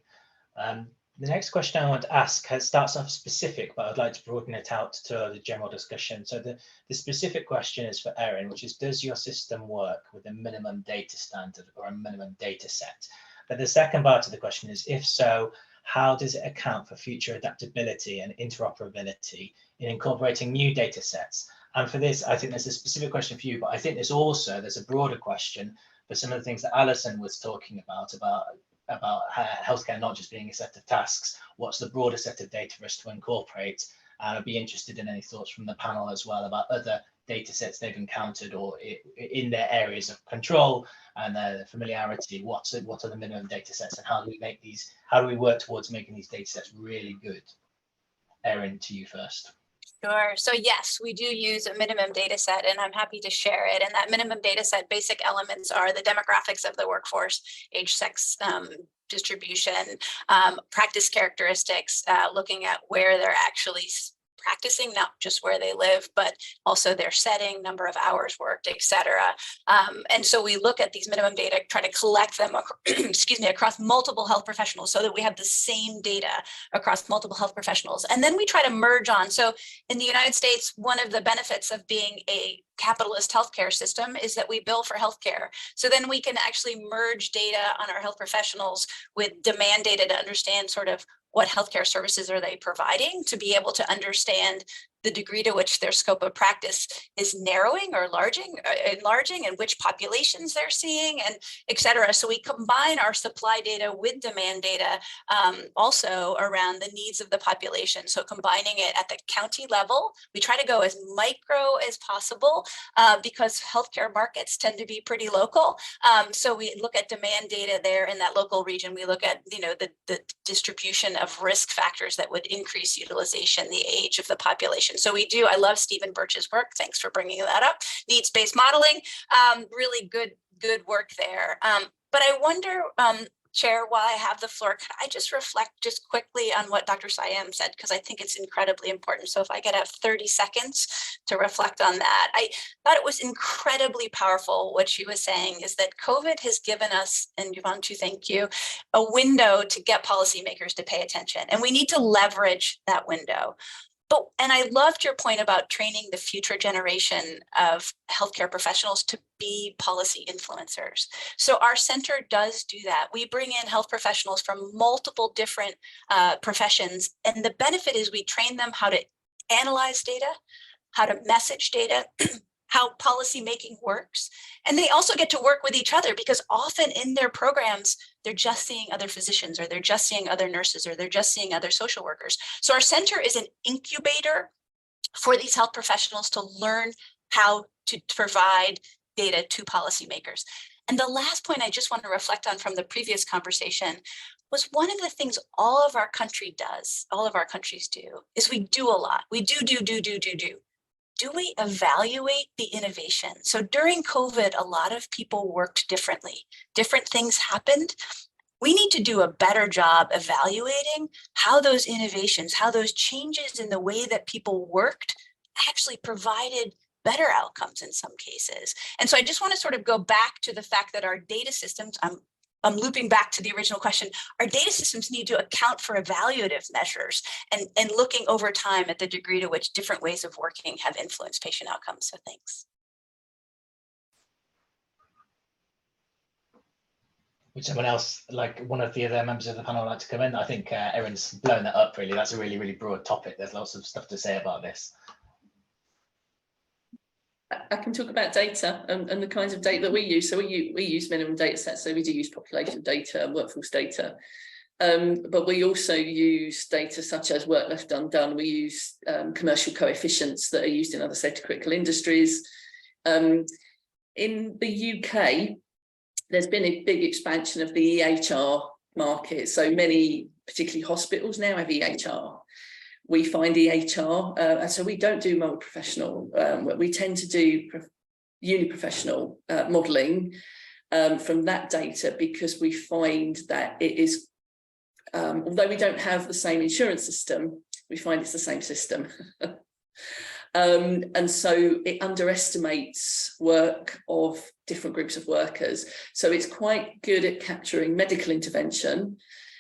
Speaker 2: The next question I want to ask starts off specific, but I'd like to broaden it out to the general discussion. So the specific question is for Erin, which is, does your system work with a minimum data standard or a minimum data set? But the second part of the question is, if so, how does it account for future adaptability and interoperability in incorporating new data sets? And for this, I think there's a specific question for you, but I think there's a broader question for some of the things that Alison was talking about healthcare not just being a set of tasks. What's the broader set of data for us to incorporate? And I'd be interested in any thoughts from the panel as well about other data sets they've encountered or in their areas of control and their familiarity. What are the minimum data sets, and how do we work towards making these data sets really good? Erin, to you first.
Speaker 6: Sure. So yes, we do use a minimum data set, and I'm happy to share it. And that minimum data set basic elements are the demographics of the workforce, age, sex, distribution, practice characteristics, looking at where they're actually practicing, not just where they live, but also their setting, number of hours worked, et cetera. And so we look at these minimum data, try to collect them, across multiple health professionals so that we have the same data across multiple health professionals. And then we try to merge on. So in the United States, one of the benefits of being a capitalist healthcare system is that we bill for healthcare. So then we can actually merge data on our health professionals with demand data to understand sort of what healthcare services are they providing, to be able to understand the degree to which their scope of practice is narrowing or enlarging, and which populations they're seeing, and et cetera. So we combine our supply data with demand data also around the needs of the population. So combining it at the county level, we try to go as micro as possible because healthcare markets tend to be pretty local. So we look at demand data there in that local region. We look at the distribution of risk factors that would increase utilization, the age of the population. So we do, I love Stephen Birch's work. Thanks for bringing that up. Needs-based modeling, really good work there. But I wonder, Chair, while I have the floor, could I just reflect just quickly on what Dr. Siam said, because I think it's incredibly important. So if I could have 30 seconds to reflect on that. I thought it was incredibly powerful what she was saying is that COVID has given us, and Yvonne too, thank you, a window to get policymakers to pay attention. And we need to leverage that window. But, and I loved your point about training the future generation of healthcare professionals to be policy influencers. So our center does do that. We bring in health professionals from multiple different professions. And the benefit is we train them how to analyze data, how to message data, how policy making works. And they also get to work with each other because often in their programs, they're just seeing other physicians or they're just seeing other nurses or they're just seeing other social workers. So our center is an incubator for these health professionals to learn how to provide data to policymakers. And the last point I just want to reflect on from the previous conversation was one of the things all of our country does, all of our countries do, is we do a lot. We do. Do we evaluate the innovation? So during COVID, a lot of people worked differently. Different things happened. We need to do a better job evaluating how those innovations, how those changes in the way that people worked actually provided better outcomes in some cases. And so I just want to sort of go back to the fact that our data systems, I'm looping back to the original question. Our data systems need to account for evaluative measures and looking over time at the degree to which different ways of working have influenced patient outcomes. So thanks.
Speaker 2: Would someone else, like one of the other members of the panel, like to come in? I think Erin's blown that up really. That's a really, really broad topic. There's lots of stuff to say about this.
Speaker 5: I can talk about data and the kinds of data that we use. So we use minimum data sets. So we do use population data and workforce data. But we also use data such as work left undone. We use commercial coefficients that are used in other safety critical industries. In the UK, there's been a big expansion of the EHR market. So many, particularly hospitals now have EHR. We find EHR, and so we don't do multi-professional. We tend to do uni-professional modelling from that data because we find that it is, although we don't have the same insurance system, we find it's the same system. And so it underestimates work of different groups of workers. So it's quite good at capturing medical intervention.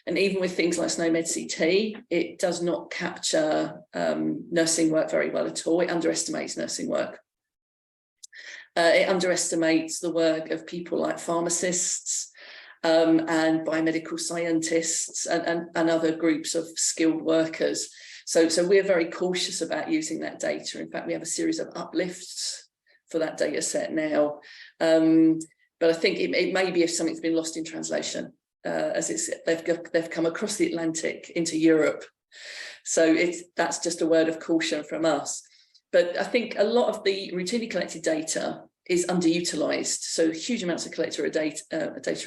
Speaker 5: And even with things like SNOMED CT, it does not capture nursing work very well at all. It underestimates nursing work. It underestimates the work of people like pharmacists and biomedical scientists and other groups of skilled workers. So we're very cautious about using that data. In fact, we have a series of uplifts for that data set now. But I think it may be if something's been lost in translation. As they've come across the Atlantic into Europe. So that's just a word of caution from us. But I think a lot of the routinely collected data is underutilized. So huge amounts of data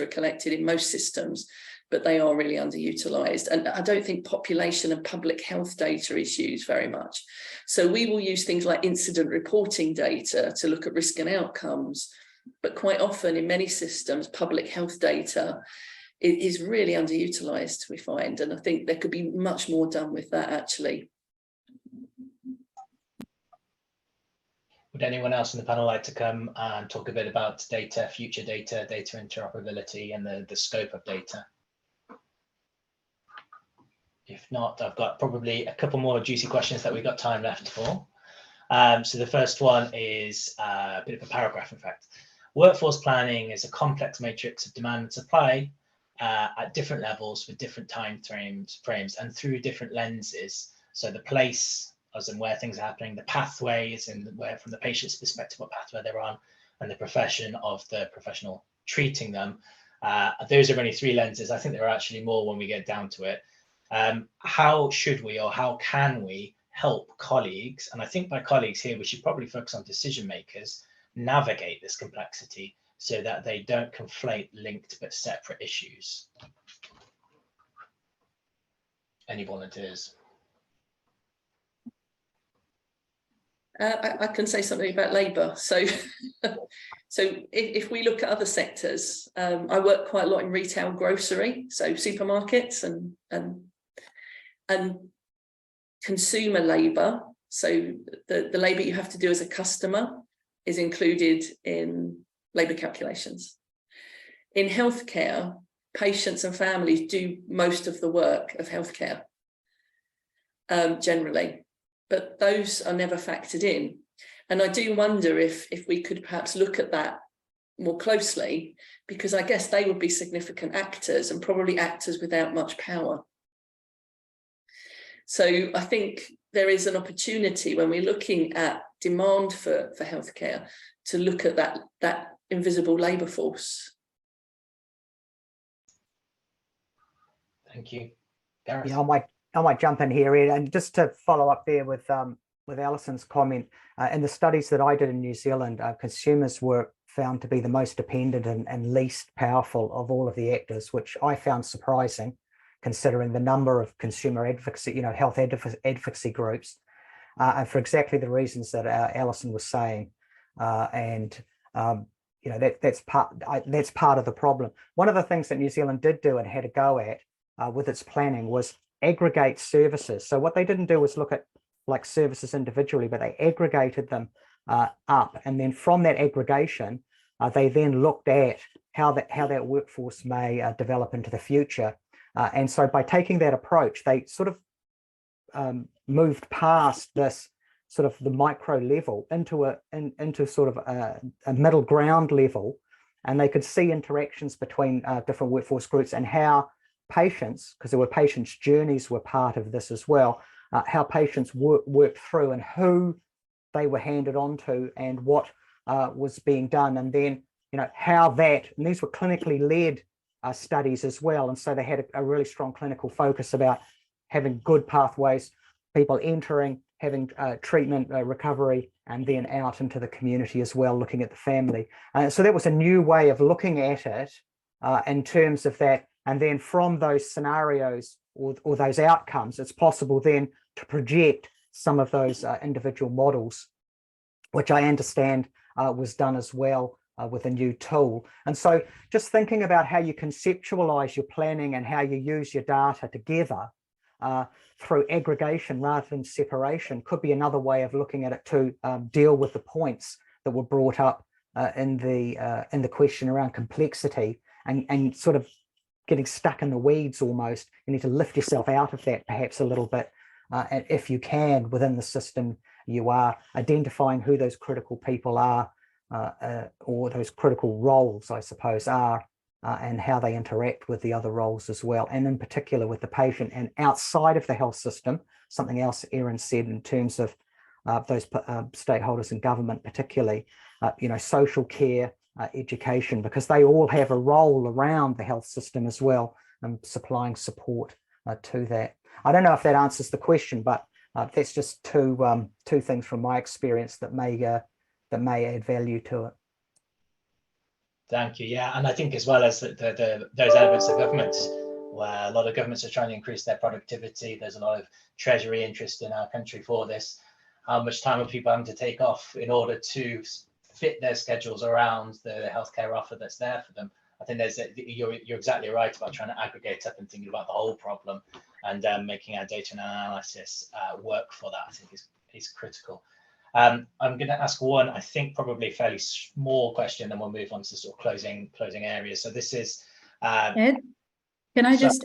Speaker 5: are collected in most systems, but they are really underutilized. And I don't think population and public health data is used very much. So we will use things like incident reporting data to look at risk and outcomes. But quite often in many systems, public health data it is really underutilized, we find, and I think there could be much more done with that actually.
Speaker 2: Would anyone else in the panel like to come and talk a bit about data, future data, data interoperability and the scope of data? If not, I've got probably a couple more juicy questions that we've got time left for. So the first one is a bit of a paragraph, in fact. Workforce planning is a complex matrix of demand and supply at different levels with different time frames and through different lenses. So the place, as in where things are happening, the pathways and where from the patient's perspective, what pathway they're on, and the profession of the professional treating them. Those are only three lenses. I think there are actually more when we get down to it. How should we or how can we help colleagues, and I think by colleagues here, we should probably focus on decision makers, navigate this complexity so that they don't conflate linked but separate issues? Any volunteers?
Speaker 5: I can say something about labour. So, if we look at other sectors, I work quite a lot in retail grocery, so supermarkets and consumer labour. So the labour you have to do as a customer is included in labour calculations. In healthcare, patients and families do most of the work of healthcare, generally. But those are never factored in. And I do wonder if we could perhaps look at that more closely, because I guess they would be significant actors and probably actors without much power. So I think there is an opportunity when we're looking at demand for healthcare to look at that invisible labour force.
Speaker 2: Thank you. Gareth?
Speaker 3: Yeah, I might jump in here, Ed, and just to follow up there with Alison's comment. In the studies that I did in New Zealand, consumers were found to be the most dependent and least powerful of all of the actors, which I found surprising, considering the number of consumer advocacy, health advocacy groups, and for exactly the reasons that Alison was saying. That's part of the problem. One of the things that New Zealand did do and had a go at with its planning was aggregate services. So what they didn't do was look at like services individually, but they aggregated them up, and then from that aggregation, they then looked at how that workforce may develop into the future. And so by taking that approach, they sort of moved past this sort of the micro level into sort of a middle ground level, and they could see interactions between different workforce groups and how patients, because there were patients' journeys were part of this as well, how patients worked through and who they were handed on to and what was being done, and then how that, and these were clinically led studies as well, and so they had a really strong clinical focus about having good pathways, people entering, having treatment, recovery, and then out into the community as well, looking at the family. So that was a new way of looking at it in terms of that. And then from those scenarios or those outcomes, it's possible then to project some of those individual models, which I understand was done as well with a new tool. And so just thinking about how you conceptualize your planning and how you use your data together through aggregation rather than separation could be another way of looking at it to deal with the points that were brought up in the question around complexity and sort of getting stuck in the weeds almost. You need to lift yourself out of that perhaps a little bit. And if you can, within the system, you are identifying who those critical people are or those critical roles, I suppose, are, and how they interact with the other roles as well. And in particular with the patient and outside of the health system, something else Erin said in terms of those stakeholders in government, particularly, social care, education, because they all have a role around the health system as well, and supplying support to that. I don't know if that answers the question, but that's just two things from my experience that may add value to it.
Speaker 2: Thank you. Yeah, and I think as well as those elements of governments, where a lot of governments are trying to increase their productivity. There's a lot of treasury interest in our country for this. How much time are people having to take off in order to fit their schedules around the healthcare offer that's there for them? I think you're exactly right about trying to aggregate up and thinking about the whole problem, and making our data and analysis work for that, I think is critical. I'm going to ask one, I think probably fairly small question, then we'll move on to sort of closing areas. So this is
Speaker 1: Ed, can I just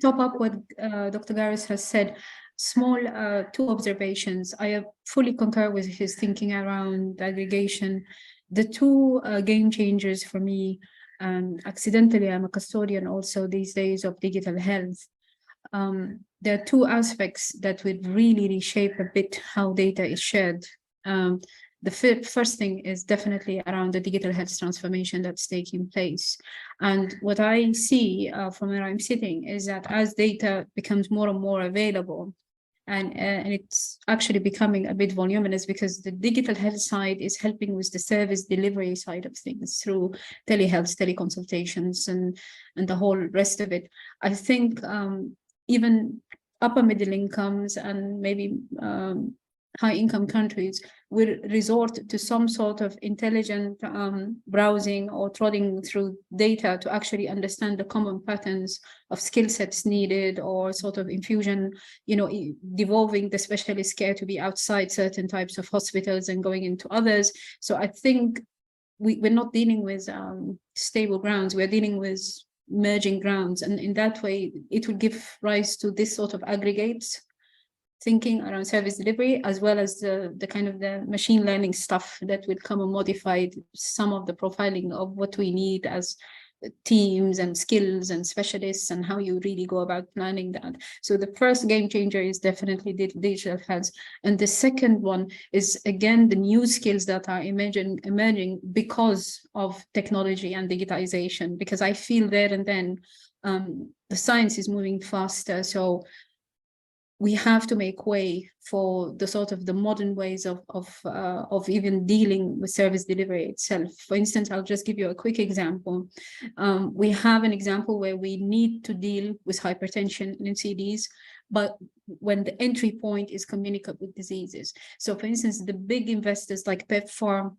Speaker 1: top up what Dr. Garris has said? Small two observations. I fully concur with his thinking around aggregation. The two game changers for me, accidentally, I'm a custodian also these days of digital health. There are two aspects that would really reshape a bit how data is shared. The first thing is definitely around the digital health transformation that's taking place. And what I see from where I'm sitting is that as data becomes more and more available, and it's actually becoming a bit voluminous, because the digital health side is helping with the service delivery side of things through telehealth, teleconsultations, and the whole rest of it. I think even upper middle incomes and maybe high-income countries will resort to some sort of intelligent browsing or trotting through data to actually understand the common patterns of skill sets needed, or sort of infusion, devolving the specialist care to be outside certain types of hospitals and going into others. So I think we're not dealing with stable grounds, we're dealing with merging grounds. And in that way, it will give rise to this sort of aggregates thinking around service delivery, as well as the kind of the machine learning stuff that will come and modify some of the profiling of what we need as teams and skills and specialists, and how you really go about planning that. So the first game changer is definitely digital health. And the second one is, again, the new skills that are emerging because of technology and digitization, because I feel there and then the science is moving faster. So we have to make way for the sort of the modern ways of even dealing with service delivery itself. For instance, I'll just give you a quick example. We have an example where we need to deal with hypertension in NCDs, but when the entry point is communicable diseases. So for instance, the big investors like PEPFAR,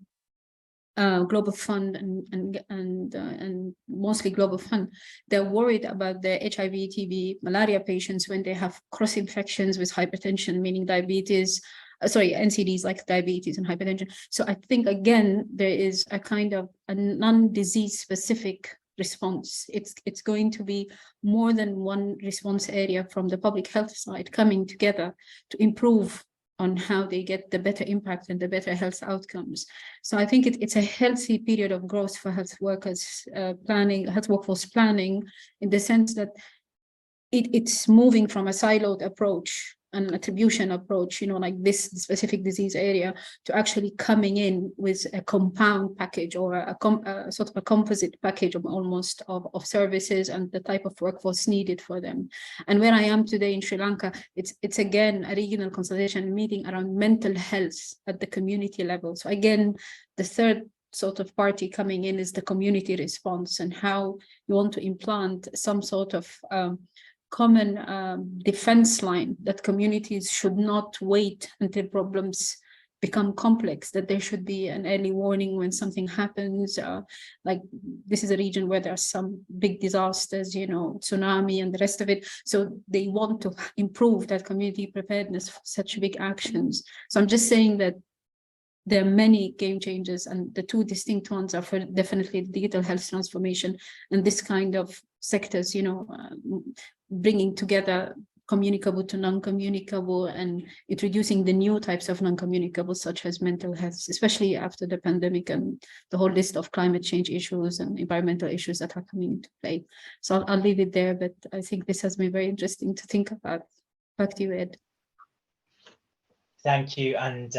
Speaker 1: Global Fund and mostly Global Fund, they're worried about the HIV, TB, malaria patients when they have cross infections with hypertension, meaning diabetes, NCDs like diabetes and hypertension. So I think, again, there is a kind of a non-disease specific response. It's going to be more than one response area from the public health side coming together to improve on how they get the better impact and the better health outcomes. So I think it's a healthy period of growth for health workers planning, health workforce planning, in the sense that it's moving from a siloed approach, an attribution approach, like this specific disease area, to actually coming in with a compound package, or a sort of a composite package of almost of services and the type of workforce needed for them. And where I am today in Sri Lanka, it's again a regional consultation meeting around mental health at the community level. So again, the third sort of party coming in is the community response, and how you want to implant some sort of common defense line, that communities should not wait until problems become complex, that there should be an early warning when something happens. Like this is a region where there are some big disasters, tsunami and the rest of it. So they want to improve that community preparedness for such big actions. So I'm just saying that there are many game changers, and the two distinct ones are for definitely digital health transformation and this kind of sectors, bringing together communicable to non-communicable, and introducing the new types of non-communicable, such as mental health, especially after the pandemic and the whole list of climate change issues and environmental issues that are coming into play. So I'll leave it there, but I think this has been very interesting to think about. Back to you, Ed.
Speaker 2: Thank you, and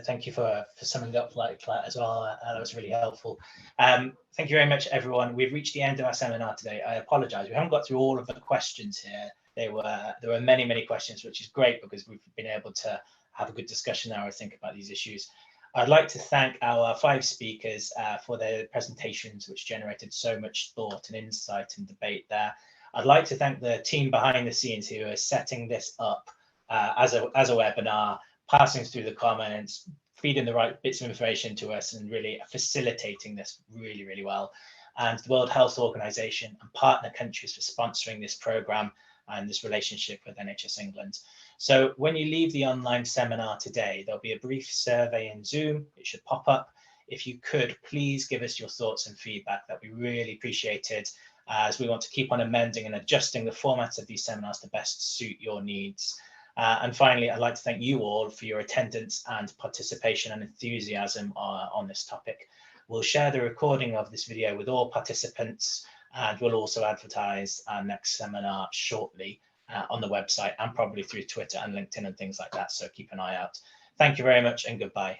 Speaker 2: thank you for summing up like that as well. That was really helpful. Thank you very much, everyone. We've reached the end of our seminar today. I apologise, we haven't got through all of the questions here. There were many questions, which is great because we've been able to have a good discussion now, I think, about these issues. I'd like to thank our 5 speakers for their presentations, which generated so much thought and insight and debate there. I'd like to thank the team behind the scenes who are setting this up as a webinar, passing through the comments, feeding the right bits of information to us, and really facilitating this really well. And the World Health Organization and partner countries for sponsoring this program and this relationship with NHS England. So when you leave the online seminar today, there'll be a brief survey in Zoom. It should pop up. If you could, please give us your thoughts and feedback. That'd be really appreciated, as we want to keep on amending and adjusting the formats of these seminars to best suit your needs. And finally, I'd like to thank you all for your attendance and participation and enthusiasm on this topic. We'll share the recording of this video with all participants, and we'll also advertise our next seminar shortly on the website, and probably through Twitter and LinkedIn and things like that. So keep an eye out. Thank you very much, and goodbye.